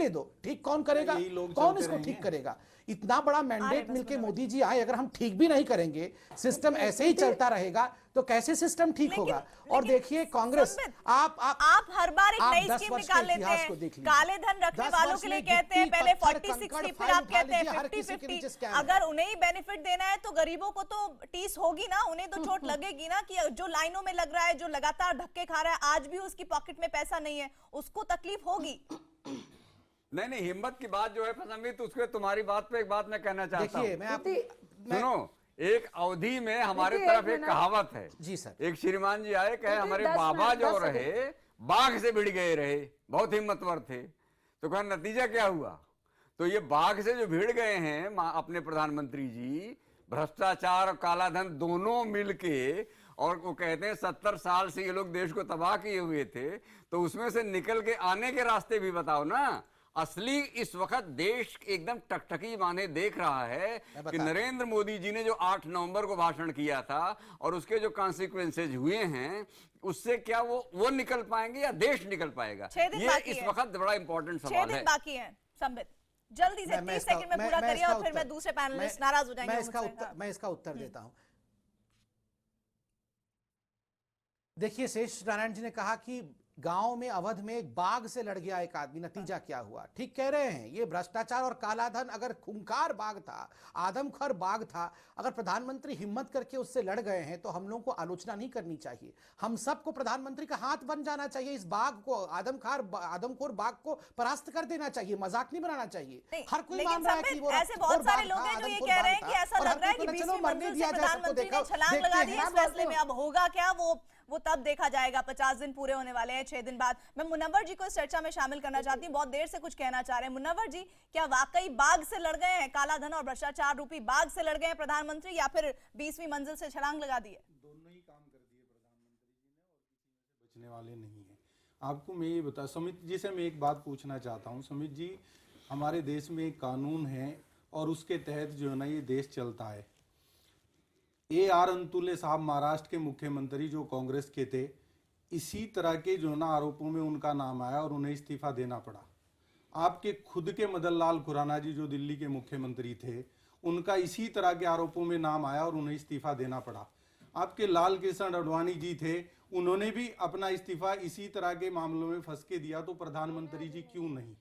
दो, ठीक कौन करेगा, कौन इसको ठीक करेगा। इतना बड़ा मैंडेट मिलके मोदी जी आए, अगर हम ठीक भी नहीं करेंगे, सिस्टम ऐसे ही चलता रहेगा तो कैसे सिस्टम ठीक होगा। और देखिए कांग्रेस, आप हर बार एक नई स्कीम निकाल लेते हैं, काले धन रखने वालों के लिए कहते हैं पहले 40-60, फिर आप कहते हैं 50-50। अगर उन्हें ही बेनिफिट देना है तो गरीबों को तो टीस होगी ना, उन्हें तो चोट लगेगी ना, कि जो लाइनों में लग रहा है, जो लगातार धक्के खा रहा है, आज भी उसकी पॉकेट में पैसा नहीं है, उसको तकलीफ होगी। नहीं, हिम्मत की बात जो है संबित, उसके तुम्हारी बात पे एक बात मैं कहना चाहता हूँ। सुनो, एक अवधि में हमारे तरफ एक कहावत है जी सर, एक श्रीमान जी आए, कहे हमारे बाबा जो रहे बाघ से भिड़ गए रहे, बहुत हिम्मतवर थे, तो कहा नतीजा क्या हुआ। तो ये बाघ से जो भिड़ गए हैं अपने प्रधानमंत्री जी, भ्रष्टाचार और काला धन दोनों मिलके, और वो कहते हैं 70 साल से ये लोग देश को तबाह किए हुए थे, तो उसमें से निकल के आने के रास्ते भी बताओ ना। असली इस वक्त देश एकदम टकटकी माने देख रहा है कि नरेंद्र मोदी जी ने जो 8 नवंबर को भाषण किया था और उसके जो कॉन्सिक्वेंसेज हुए हैं, उससे क्या वो निकल पाएंगे या देश निकल पाएगा, ये इस वक्त बड़ा इंपॉर्टेंट सवाल है। 6 दिन बाकी है संबित, जल्दी से 30 सेकंड में पूरा करिए और फिर मैं दूसरे पैनलिस्ट नाराज हो जाएंगे। मैं इसका उत्तर देता हूं। देखिए शेष नारायण जी ने कहा कि गांव में अवध में एक बाघ से लड़ गया एक आदमी, नतीजा क्या हुआ। ठीक कह रहे हैं, ये भ्रष्टाचार और कालाधन अगर खूंखार बाघ था, आदमखोर बाघ था, अगर प्रधानमंत्री हिम्मत करके उससे लड़ गए हैं तो हम लोगों को आलोचना नहीं करनी चाहिए। हम सबको प्रधानमंत्री का हाथ बन जाना चाहिए, इस बाघ को, आदमखोर बाघ को परास्त कर देना चाहिए, मजाक नहीं बनाना चाहिए। हर कोई मान रहा है कि वो ऐसे बहुत सारे लोग हैं जो ये कह रहे हैं कि ऐसा लग रहा है कि 20वीं मंजिल से प्रधानमंत्री ने छलांग लगा दी है। इस फैसले में अब होगा क्या वो तब देखा जाएगा। 50 दिन पूरे होने वाले हैं, 6 दिन बाद। मैं मुनव्वर जी को इस चर्चा में शामिल करना चाहती हूँ, बहुत देर से कुछ कहना चाह रहे हैं। मुनव्वर जी, क्या वाकई बाघ से लड़ गए हैं, काला धन और भ्रष्टाचार रूपी बाघ से लड़ गए हैं प्रधानमंत्री, या फिर 20वीं मंजिल से छलांग लगा दी है? दोनों ही काम कर दिए प्रधानमंत्री जी ने, और किसी में से बचने वाले नहीं है। आपको मैं ये बता, समित जी से मैं एक बात पूछना चाहता हूँ। समित जी, हमारे देश में एक कानून है और उसके तहत जो है ना ये देश चलता है। AR अंतुले साहब महाराष्ट्र के मुख्यमंत्री जो कांग्रेस के थे, इसी तरह के जो ना आरोपों में उनका नाम आया और उन्हें इस्तीफा देना पड़ा। आपके खुद के मदन लाल खुराना जी जो दिल्ली के मुख्यमंत्री थे, उनका इसी तरह के आरोपों में नाम आया और उन्हें इस्तीफा देना पड़ा। आपके लाल कृष्ण आडवाणी जी थे, उन्होंने भी अपना इस्तीफा इसी तरह के मामलों में फंस के दिया। तो प्रधानमंत्री जी क्यों नहीं?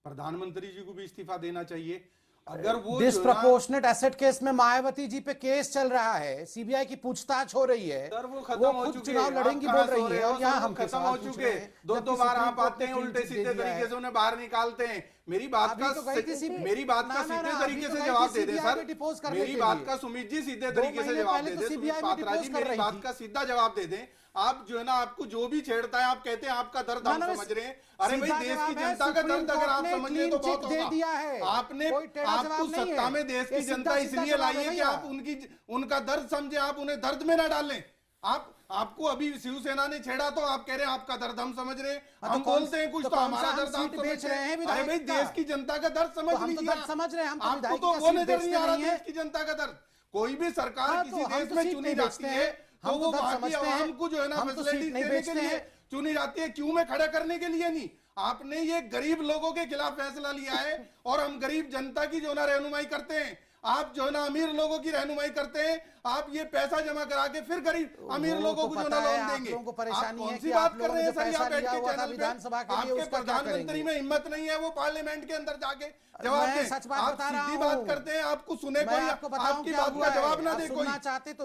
प्रधानमंत्री जी को भी इस्तीफा देना चाहिए। अगर वो डिस्प्रपोर्शनेट एसेट केस में मायावती जी पे केस चल रहा है, सीबीआई की पूछताछ हो रही है, सर वो खत्म हो खुद चुके चुनाव लड़ेंगी बोल रही है, और यहाँ हम खत्म हो चुके। दो बार आप आते हैं, उल्टे सीधे तरीके से उन्हें बाहर निकालते हैं। मेरी बात का सीधे तरीके से जवाब दे दे सर, मेरी बात का सुमित जी सीधे तरीके से जवाब दे दे, सुमित पात्रा जी मेरी बात का सीधा जवाब दे दें। आप जो है ना, आपको जो भी छेड़ता है आप कहते हैं आपका दर्द हम समझ रहे हैं। अरे भाई, देश की जनता का दर्द अगर आप समझ ले तो बहुत होगा। आपने आपको सत्ता में देश की जनता इसलिए लाई है कि आप उनका दर्द समझे, आप उन्हें दर्द में ना डालें। आपको अभी शिवसेना ने छेड़ा तो आप कह रहे हैं आपका दर्द हम समझ रहे हैं, हम बोलते हैं कुछ तो हमारा दर्द आप समझ रहे हैं। अरे भाई, देश की जनता का दर्द समझ लीजिए, समझ रहे हैं। आपको तो वो नजर नहीं आ रहा देश की जनता का दर्द। कोई भी सरकार किसी देश में चुनी जाती है तो वो बाकी आवाम को जो है ना फैसिलिटीज देने के लिए चुनी जाती है, क्यों में खड़ा करने के लिए नहीं। आपने ये गरीब लोगों के खिलाफ फैसला लिया है और हम गरीब जनता की जो है ना रहनुमाई करते हैं, आप जो है ना अमीर लोगों की रहनुमाई करते हैं। आप ये पैसा जमा करा के फिर गरीब अमीर लोगों को जो ना लोन देंगे। आप कौन सी बात कर रहे हैं सर यहाँ बैठ के चैनल पे? आपके प्रधानमंत्री में हिम्मत नहीं है वो पार्लियामेंट के अंदर जाके जवाब दें। आप सीधी बात करते हैं, आपको सुने कोई, आपकी बात का जवाब ना दे कोई।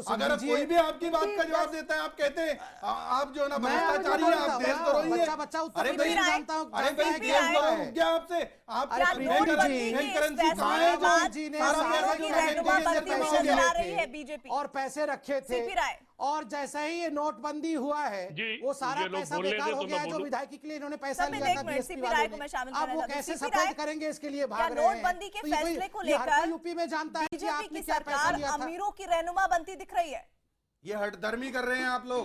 अगर कोई भी आपकी बात का जवाब देता है, आप कहते हैं आप जो है ना भ्रष्टाचारी है, आप देश तो रही है। अरे भाई, देश तो रुक गया आपसे। आप करेंसी कहाँ है जो बीजेपी और पैसे रखे थे, और जैसा ही ये नोटबंदी हुआ है वो सारा पैसा बेकार हो गया है जो विधायकी के लिए इन्होंने पैसा लिया था बीएसपी वालों ने। अब वो कैसे सपोर्ट करेंगे इसके लिए भाग रहे हैं। नोटबंदी के फैसले को लेकर यूपी में जानता है कि आपने क्या पैसा सरकार लिया था। अमीरों की रहनुमा बनती दिख रही है। ये हठधर्मी कर रहे हैं आप लोग।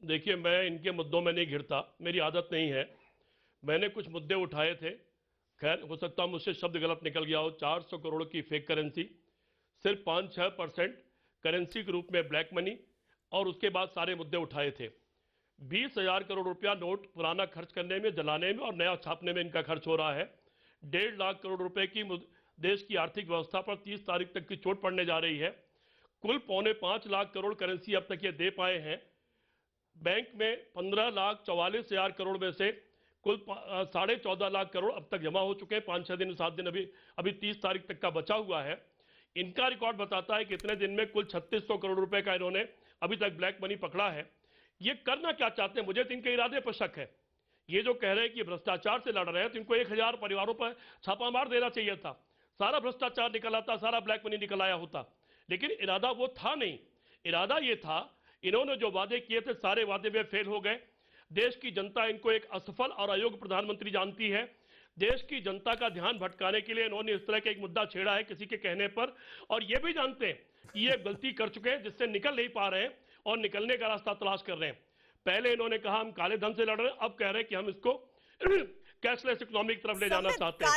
देखिए मैं इनके मुद्दों में नहीं घिरता, मेरी आदत नहीं है। मैंने कुछ मुद्दे उठाए थे, खैर हो सकता है मुझसे शब्द गलत निकल गया हो। 400 करोड़ की फेक करेंसी, सिर्फ 5-6% करेंसी के रूप में ब्लैक मनी, और उसके बाद सारे मुद्दे उठाए थे। 20,000 करोड़ रुपया नोट पुराना खर्च करने में, जलाने में और नया छापने में इनका खर्च हो रहा है। 1.5 लाख करोड़ रुपए की देश की आर्थिक व्यवस्था पर 30 तारीख तक की चोट पड़ने जा रही है। कुल 4.25 लाख करोड़ करेंसी अब तक ये दे पाए हैं। बैंक में 15,44,000 करोड़ में से कुल 14.5 लाख करोड़ अब तक जमा हो चुके हैं। 5-6 दिन 7 दिन अभी 30 तारीख तक का बचा हुआ है। इनका रिकॉर्ड बताता है कि इतने दिन में कुल 3600 करोड़ रुपए का इन्होंने अभी तक ब्लैक मनी पकड़ा है। ये करना क्या चाहते हैं? मुझे तो इनके इरादे पर शक है। ये जो कह रहे हैं कि भ्रष्टाचार से लड़ रहे हैं, तो इनको 1000 परिवारों पर छापा मार देना चाहिए था। सारा भ्रष्टाचार निकल आता, सारा ब्लैक मनी निकल आया होता। लेकिन इरादा वो था नहीं। इरादा ये था, इन्होंने जो वादे किए थे सारे वादे में फेल हो गए। देश की जनता इनको एक असफल और अयोग्य प्रधानमंत्री जानती है। देश की जनता का ध्यान भटकाने के लिए इन्होंने इस तरह का एक मुद्दा छेड़ा है किसी के कहने पर, और ये भी जानते हैं कि ये गलती कर चुके हैं जिससे निकल नहीं पा रहे हैं और निकलने का रास्ता तलाश कर रहे हैं। पहले इन्होंने कहा हम काले धन से लड़ रहे हैं, अब कह रहे हैं कि हम इसको कैशलेस इकोनॉमी की तरफ ले जाना चाहते हैं।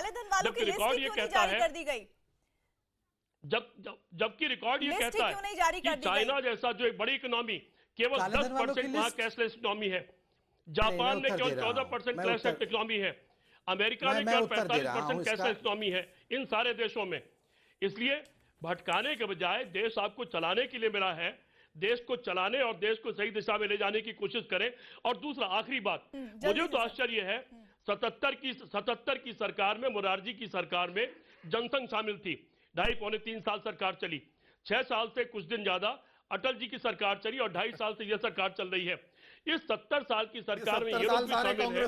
जबकि रिकॉर्ड ये कहता है, जबकि रिकॉर्ड ये कहता है कि चाइना जैसा जो एक बड़ी इकोनॉमी, केवल 10% वहां कैशलेस इकोनॉमी है। जापान में केवल 14% कैशलेस इकोनॉमी है। अमेरिका में केवल 45% कैशलेस इकोनॉमी है। इन सारे देशों में, इसलिए भटकाने के बजाय देश आपको चलाने के लिए मिला है, देश को चलाने और देश को सही दिशा में ले जाने की कोशिश करें। और दूसरा आखिरी बात, मुझे तो आश्चर्य है 77 की सरकार में, मोरारजी की सरकार में जनसंघ शामिल थी। 2.5-3 साल सरकार चली। 6 साल से कुछ दिन ज्यादा अटल जी की सरकार चली और 2.5 साल से यह सरकार चल रही है। इस 70 साल की सरकार में ये लोग भी शामिल है।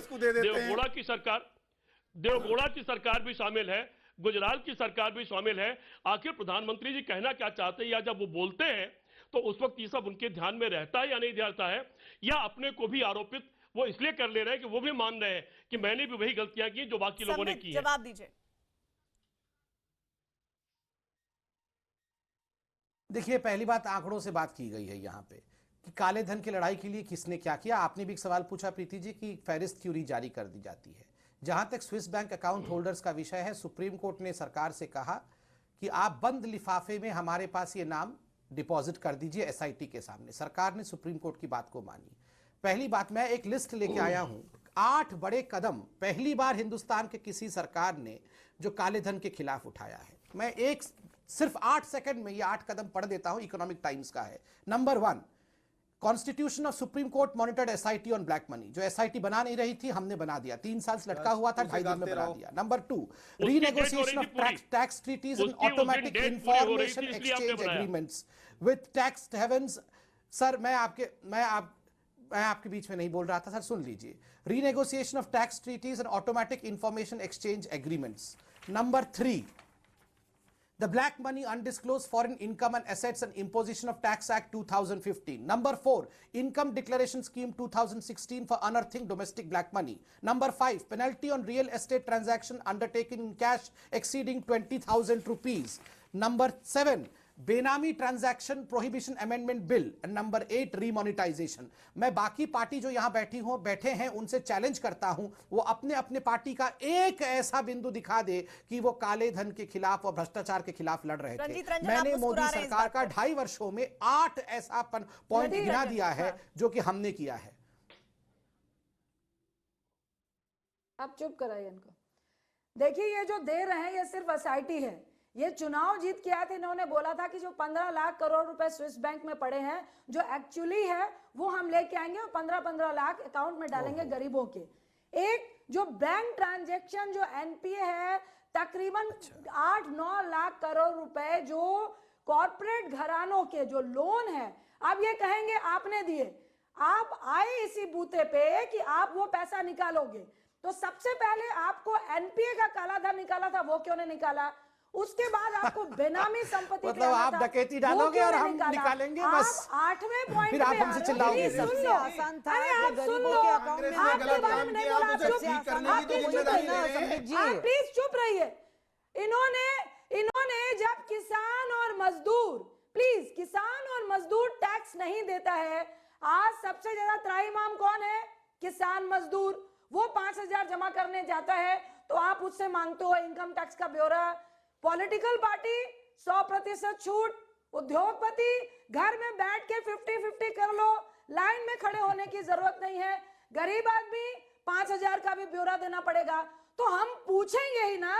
देवगौड़ा की सरकार भी शामिल है, गुजरात की सरकार भी शामिल है। आखिर प्रधानमंत्री जी कहना क्या चाहते हैं, या जब वो बोलते हैं तो उस वक्त ये सब उनके ध्यान में रहता है या नहीं रहता है, या अपने को भी आरोपित वो इसलिए कर ले रहे हैं कि वो भी मान रहे हैं कि मैंने भी वही गलतियां की जो बाकी लोगों ने की है। जवाब दीजिए। देखिए, पहली बात, आंकड़ों से बात की गई है यहाँ पे कि काले धन की लड़ाई के लिए किसने क्या किया। आपने भी एक सवाल पूछा प्रीति जी कि फेरिस्त क्यों नहीं जारी कर दी जाती है। जहां तक स्विस बैंक अकाउंट होल्डर्स का विषय है, सुप्रीम कोर्ट ने सरकार से कहा कि आप बंद लिफाफे में हमारे पास ये नाम डिपॉजिट कर दीजिए एसआईटी के सामने। सरकार ने सुप्रीम कोर्ट की बात को मानी। पहली बात, मैं एक लिस्ट लेके आया हूं, 8 बड़े कदम पहली बार हिंदुस्तान के किसी सरकार ने जो काले धन के खिलाफ उठाया है। मैं सिर्फ 8 सेकंड में ये 8 कदम पढ़ देता हूं, इकोनॉमिक टाइम्स का है। Number 1, constitution of supreme court monitored SIT on black money, जो एसआईटी बना नहीं रही थी हमने बना दिया, 3 साल से लटका हुआ था, 2.5 दिन में बना दिया। Number 2, renegotiation of tax treaties and automatic information exchange agreements with tax havens. Sir मैं आपके बीच में नहीं बोल रहा था सर, सुन लीजिए। Renegotiation of tax treaties and automatic information exchange agreements. Number 3, the Black Money Undisclosed Foreign Income and Assets and Imposition of Tax Act 2015. Number 4, Income Declaration Scheme 2016 for unearthing domestic black money. Number 5, penalty on real estate transaction undertaken in cash exceeding 20,000 rupees. Number 7, बेनामी transaction prohibition amendment bill. And number 8, रीमोनेटाइजेशन। मैं बाकी पार्टी जो यहां बैठे हैं उनसे चैलेंज करता हूं, वो अपने अपने पार्टी का एक ऐसा बिंदु दिखा दे कि वो काले धन के खिलाफ और भ्रष्टाचार के खिलाफ लड़ रहे थे। मैंने मोदी सरकार का 2.5 वर्षों में 8 ऐसा पॉइंट गिना दिया है जो कि हमने किया है। आप चुप कराइए इनको। देखिए ये जो दे रहे हैं ये सिर्फ एसआईटी है। ये चुनाव जीत के आए थे, इन्होंने बोला था कि जो 15 लाख करोड़ रुपए स्विस बैंक में पड़े हैं जो एक्चुअली है वो हम लेके आएंगे और 15-15 लाख अकाउंट में डालेंगे गरीबों के। एक जो बैंक ट्रांजैक्शन जो एनपीए है तकरीबन 8-9 लाख करोड़ रुपए जो कॉर्पोरेट घरानों के जो लोन है, अब ये कहेंगे आपने दिए, आप आए इसी बूते पे कि आप वो पैसा निकालोगे, तो सबसे पहले आपको एनपीए का काला धन निकाला था, वो क्यों नहीं निकाला? उसके बाद आपको बेनामी संपत्ति मतलब आप डकैती डालोगे और हम निकालेंगे बस। 8वें पॉइंट फिर आप हमसे चिल्लाओगे। सबसे आसान था कि गरीबों के अकाउंट में आपके बारे में नहीं बोला, आप प्लीज चुप रहिए। इन्होंने जब किसान और मजदूर, प्लीज किसान और मजदूर टैक्स नहीं देता है, आज सबसे ज्यादा त्राहिमाम कौन है? किसान मजदूर। वो 5,000 जमा करने जाता है तो आप उससे मांगते हो इनकम टैक्स का ब्यौरा। पॉलिटिकल पार्टी 100% छूट, उद्योगपति घर में बैठ के 50-50 कर लो, लाइन में खड़े होने की जरूरत नहीं है, गरीब आदमी 5,000 का भी ब्यौरा देना पड़ेगा। तो हम पूछेंगे ही ना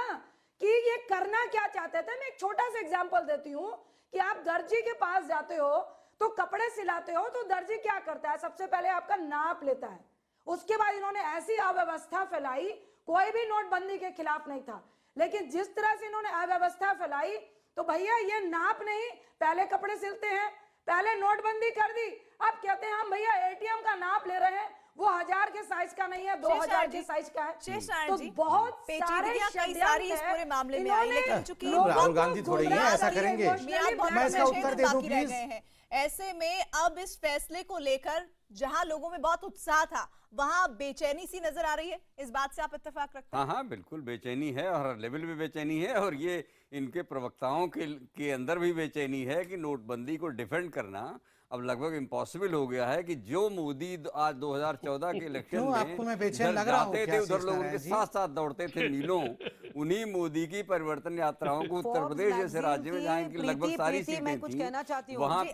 कि ये करना क्या चाहते थे। मैं एक छोटा सा एग्जांपल देती हूँ कि आप दर्जी के पास जाते हो तो कपड़े सिलाते हो तो दर्जी क्या करता है? सबसे पहले आपका नाप लेता है, उसके बाद इन्होंने ऐसी अव्यवस्था फैलाई, कोई भी नोटबंदी के खिलाफ नहीं था, लेकिन जिस तरह से इन्होंने अव्यवस्था फैलाई तो भैया ये नाप नहीं, पहले कपड़े सिलते हैं, पहले नोटबंदी कर दी, अब कहते हैं हम भैया एटीएम का नाप ले रहे हैं, वो 1000 के साइज का नहीं है, 2000 के साइज का है। तो बहुत सारे इस पूरे मामले में आई, लेकिन चूंकि राहुल गांधी थोड़ी है ऐसा करेंगे। मैं इसका उत्तर दे दूं प्लीज। ऐसे में अब इस फैसले को लेकर जहां लोगों में बहुत उत्साह था वहां बेचैनी सी नजर आ रही है, इस बात से आप इत्तेफाक रखते हैं? हाँ, बिल्कुल बेचैनी है और हर लेवल पे बेचैनी है, और ये इनके प्रवक्ताओं के अंदर भी बेचैनी है कि नोटबंदी को डिफेंड करना अब लगभग इम्पॉसिबल हो गया है। कि जो मोदी आज 2014 के इलेक्शन में जाते थे उधर लोग उनके साथ साथ दौड़ते थे मीलों, उन्हीं मोदी की परिवर्तन यात्राओं को उत्तर प्रदेश जैसे राज्य में जहाँ इनकी लगभग सारी सीटें थी वहां पे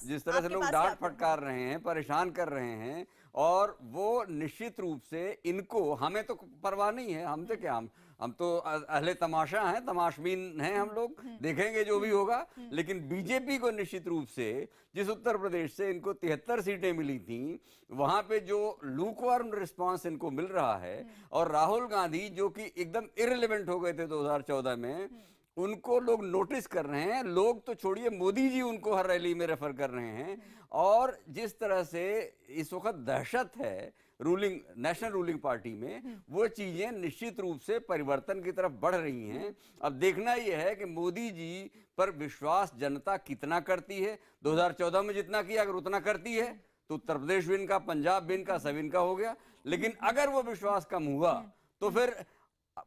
जिस तरह से लोग डांट फटकार रहे हैं, परेशान कर रहे हैं, और वो निश्चित रूप से इनको, हमें तो परवाह नहीं है, हम तो क्या, हम तो अहले तमाशा हैं, तमाशबीन हैं, हम लोग देखेंगे जो भी होगा। लेकिन बीजेपी को निश्चित रूप से जिस उत्तर प्रदेश से इनको 73 सीटें मिली थी वहां पे जो लूकवार्म रिस्पांस इनको मिल रहा है, और राहुल गांधी जो कि एकदम इररिलेवेंट हो गए थे 2014 में, उनको लोग नोटिस कर रहे हैं। लोग तो छोड़िए, मोदी जी उनको हर रैली में रेफर कर रहे हैं। और जिस तरह से इस वक्त दहशत है नेशनल रूलिंग पार्टी में, वो चीजें निश्चित रूप से परिवर्तन की तरफ बढ़ रही हैं। अब देखना यह है कि मोदी जी पर विश्वास जनता कितना करती है। 2014 में जितना किया, अगर उतना करती है तो उत्तर प्रदेश भी इनका, पंजाब भी इनका, सब इनका हो गया। लेकिन अगर वो विश्वास कम हुआ तो फिर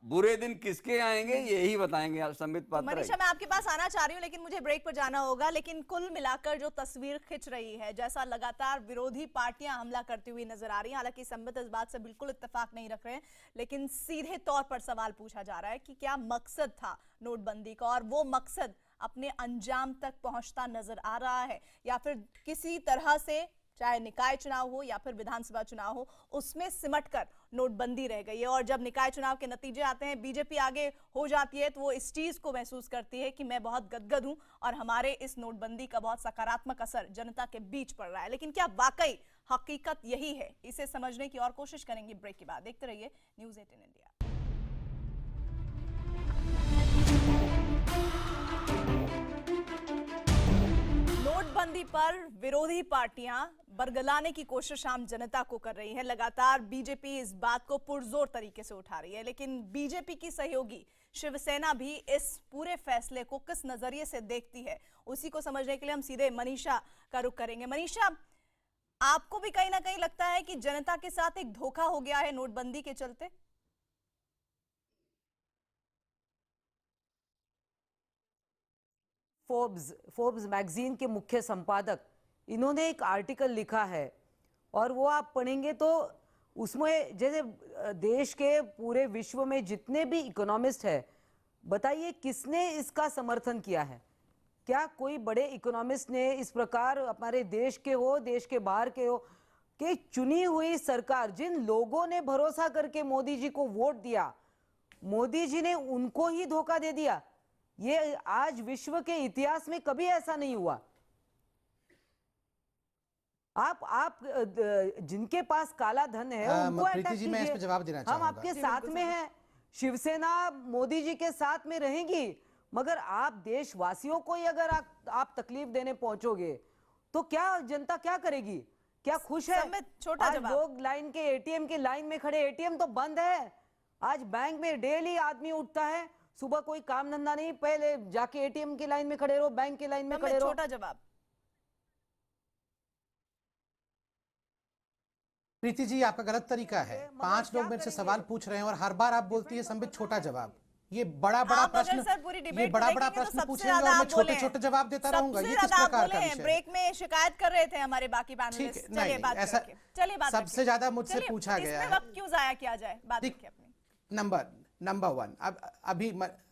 बुरे दिन किसके आएंगे यही बताएंगे संबित पात्रा। मनीषा, मैं आपके पास आना चाह रही हूँ, लेकिन मुझे ब्रेक पर जाना होगा। लेकिन कुल मिलाकर जो तस्वीर खिंच रही है, जैसा लगातार विरोधी पार्टियां हमला करती हुई नजर आ रही हैं, हालांकि संबित इस बात से बिल्कुल इत्तेफाक नहीं रख रहे हैं, लेकिन सीधे तौर पर सवाल पूछा जा रहा है कि क्या मकसद था नोटबंदी का, और वो मकसद अपने अंजाम तक पहुंचता नजर आ रहा है, या फिर किसी तरह से चाहे निकाय चुनाव हो या फिर विधानसभा चुनाव हो, उसमें सिमटकर नोटबंदी रह गई है। और जब निकाय चुनाव के नतीजे आते हैं, बीजेपी आगे हो जाती है, तो वो इस चीज को महसूस करती है कि मैं बहुत गदगद हूं और हमारे इस नोटबंदी का बहुत सकारात्मक असर जनता के बीच पड़ रहा है। लेकिन क्या वाकई हकीकत यही है? इसे समझने की और कोशिश करेंगे ब्रेक के बाद। देखते रहिए न्यूज़ 18 इंडिया। नोटबंदी पर विरोधी पार्टियां बरगलाने की कोशिश आम जनता को कर रही है। लगातार बीजेपी इस बात को पुरजोर तरीके से उठा रही है, लेकिन बीजेपी की सहयोगी शिवसेना भी इस पूरे फैसले को किस नजरिए से देखती है, उसी को समझने के लिए हम सीधे मनीषा का रुख करेंगे। मनीषा, आपको भी कहीं ना कहीं लगता है कि जनता के साथ एक धोखा हो गया है नोटबंदी के चलते? फोर्ब्स मैगजीन के मुख्य संपादक, इन्होंने एक आर्टिकल लिखा है और वो आप पढ़ेंगे तो उसमें जैसे देश के पूरे विश्व में जितने भी इकोनॉमिस्ट है, बताइए किसने इसका समर्थन किया है? क्या कोई बड़े इकोनॉमिस्ट ने इस प्रकार हमारे देश के हो, देश के बाहर के हो, कि चुनी हुई सरकार, जिन लोगों ने भरोसा करके मोदी जी को वोट दिया, मोदी जी ने उनको ही धोखा दे दिया? ये आज विश्व के इतिहास में कभी ऐसा नहीं हुआ। आप जिनके पास काला धन है उनको प्रीति जी, मैं इस पे जवाब देना चाहूंगा। हम आपके साथ में हैं, शिवसेना मोदी जी के साथ में रहेंगी, मगर आप देशवासियों को ही अगर आप तकलीफ देने पहुंचोगे तो क्या जनता क्या करेगी? क्या खुश है? छोटा जवाब। लोग लाइन के एटीएम की लाइन में खड़े, एटीएम तो बंद है। आज बैंक में डेली आदमी उठता है, सुबह कोई काम धंधा नहीं, पहले जाके एटीएम की लाइन में खड़े रहो, बैंक की लाइन में खड़े रहो। छोटा जवाब। प्रीति जी, आपका गलत तरीका है। 5 लोग मेरे से सवाल पूछ रहे हैं और हर बार आप बोलती है संबित छोटा जवाब। ये बड़ा प्रश्न, ये बड़ा प्रश्न पूछेंगे और मैं छोटे जवाब देता रहूंगा। ये किस प्रकार का विषय? ब्रेक में शिकायत कर रहे थे हमारे बाकी पैनलिस्ट। चलिए बात करें। चलिए बात सबसे ज्यादा मुझसे पूछा गया है, वक्त क्यों जाया किया जाए? बात रखिए अपनी। नंबर 1, अभी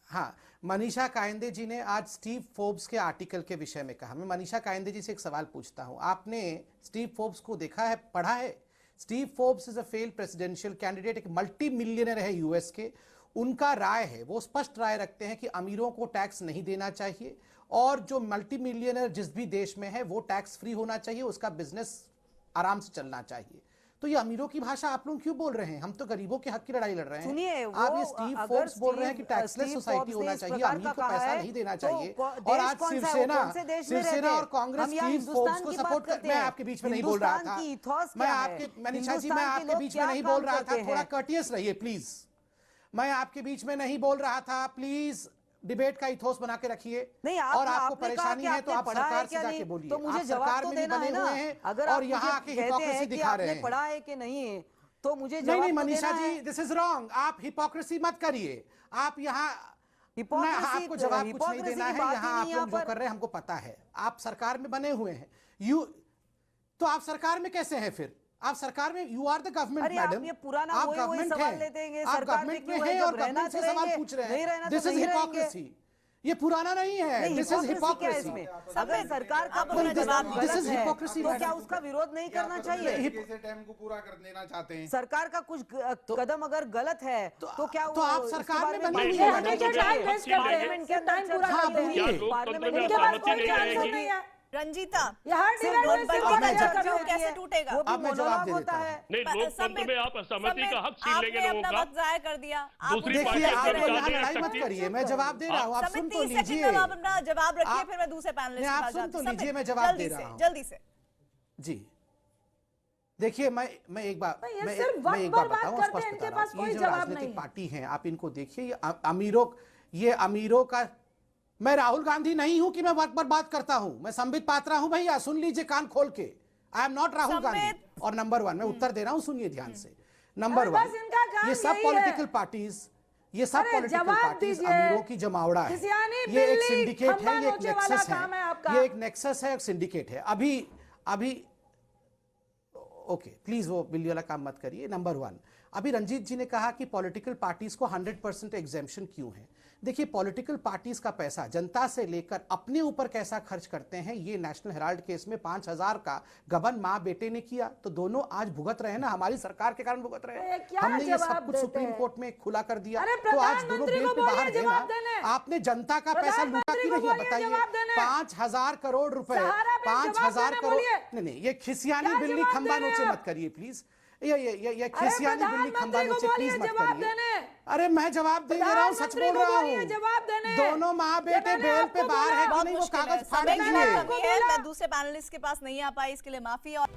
हाँ, मनीषा कायंदे जी ने आज स्टीव फोर्ब्स के आर्टिकल के विषय में कहा। मैं मनीषा कायंदे जी से एक सवाल पूछता हूं, आपने स्टीव फोर्ब्स को देखा है, पढ़ा है? Steve Forbes is a failed presidential candidate, एक मल्टी मिलियनर है यूएस के। उनका राय है, वो स्पष्ट राय रखते हैं कि अमीरों को टैक्स नहीं देना चाहिए और जो मल्टी मिलियनर जिस भी देश में है वो टैक्स फ्री होना चाहिए, उसका बिजनेस आराम से चलना चाहिए। तो ये अमीरों की भाषा आप लोग क्यों बोल रहे हैं? हम तो गरीबों के हक की लड़ाई लड़ रहे हैं। सुनिए, आप ये स्टीव फोर्ब्स बोल रहे हैं कि टैक्सलेस सोसाइटी होना चाहिए, अमीर को पैसा नहीं देना चाहिए। और आज शिवसेना और कांग्रेस स्टीव फोर्ब्स को सपोर्ट कर, मैं आपके बीच में नहीं बोल रहा था, मनीषा जी, मैं आपके बीच में नहीं बोल रहा था, थोड़ा कर्टियस रहिए प्लीज। मैं आपके बीच में नहीं बोल रहा था, प्लीज डिबेट का इथोस बना के रखिए। और आपको परेशानी है तो आप सरकार से जाके बोलिए, तो मुझे आप सरकार में भी बने हुए हैं और यहाँ आके हिपोक्रेसी दिखा रहे हैं। पढ़ा है कि नहीं, तो मुझे नहीं Manisha ji, this is wrong. आप हिपोक्रेसी मत करिए। आप यहाँ आपको जवाब कुछ नहीं देना है, यहाँ आप लोग जो कर रहे हैं हमको पता है। आप सरकार में बने हुए हैं, तो आप सरकार में कैसे हैं फिर? आप सरकार में, you are the government madam, ये पुराना आप गवर्नमेंट हैं, आप गवर्नमेंट में हैं और गवर्नमेंट से सवाल पूछ रहे हैं। This is hypocrisy. ये पुराना नहीं है, दिस इज हिपोक्रेसी। अगर सरकार का जवाब दिस इज हिपोक्रेसी, तो क्या उसका विरोध नहीं करना चाहिए? टाइम को पूरा कर देना चाहते हैं। सरकार का कुछ कदम अगर गलत है तो क्या तो आप सरकार में बनी हुई है? रंजीता, कैसे टूटेगा? अब मैं जवाब दे देता हूं। नहीं, लोकतंत्र में आप असहमति का हक छीन लेंगे लोगों का। वक्त जाया कर दिया। दूसरी देखिए, आप लड़ाई मत करिए, मैं जवाब दे रहा हूँ, आप सुन तो लीजिए। आप अपना जवाब रखिए, फिर मैं दूसरे पैनलिस्ट के पास सुन तो लीजिए, मैं जवाब दे रहा हूँ जल्दी से। जी देखिए, मैं एक बार बताऊं, स्पष्ट बता रहा हूं, ये जो राजनीतिक पार्टी हैं, आप इनको देखिए, ये अमीरों का, मैं राहुल गांधी नहीं हूं कि मैं वक्त पर बात करता हूं, मैं संबित पात्रा हूं भैया, सुन लीजिए कान खोल के। I am not Rahul Gandhi. और नंबर 1, मैं उत्तर दे रहा हूं, सुनिए ध्यान से। नंबर 1, ये सब पॉलिटिकल पार्टीज अमीरों की जमावड़ा है। ये एक सिंडिकेट है, ये एक नेक्सस है, ये एक नेक्सस है, एक सिंडिकेट है। अभी ओके, प्लीज वो बिल्ली वाला काम मत करिए। नंबर 1, अभी रंजीत जी ने कहा कि पॉलिटिकल पार्टीज को 100% एग्जेम्पशन क्यों है। देखिए, पॉलिटिकल पार्टीज का पैसा जनता से लेकर अपने ऊपर कैसा खर्च करते हैं, ये नेशनल हेराल्ड केस में 5,000 का गबन माँ बेटे ने किया, तो दोनों आज भुगत रहे हैं ना, हमारी सरकार के कारण भुगत रहे हैं। हमने ये सब कुछ सुप्रीम कोर्ट में खुला कर दिया, तो आज दोनों बेल पे बाहर हैं ना। आपने जनता का पैसा लूटा क्यों नहीं, बताइए। 5,000 करोड़ रुपए, 5,000 करोड़, नहीं, ये खिसियानी बिल्ली खंबा नोचे मत करिए प्लीज, ये खिसियानी बिल्ली खंबा नोचे प्लीज मत करिए। अरे मैं जवाब दे रहा हूँ, सच बोल रहा हूँ। दोनों माँ बेटे बेल पे बाहर है कि नहीं, वो कागज फाड़ दीजिए। मैं दूसरे पैनलिस्ट के पास नहीं आ पाई, इसके लिए माफी। और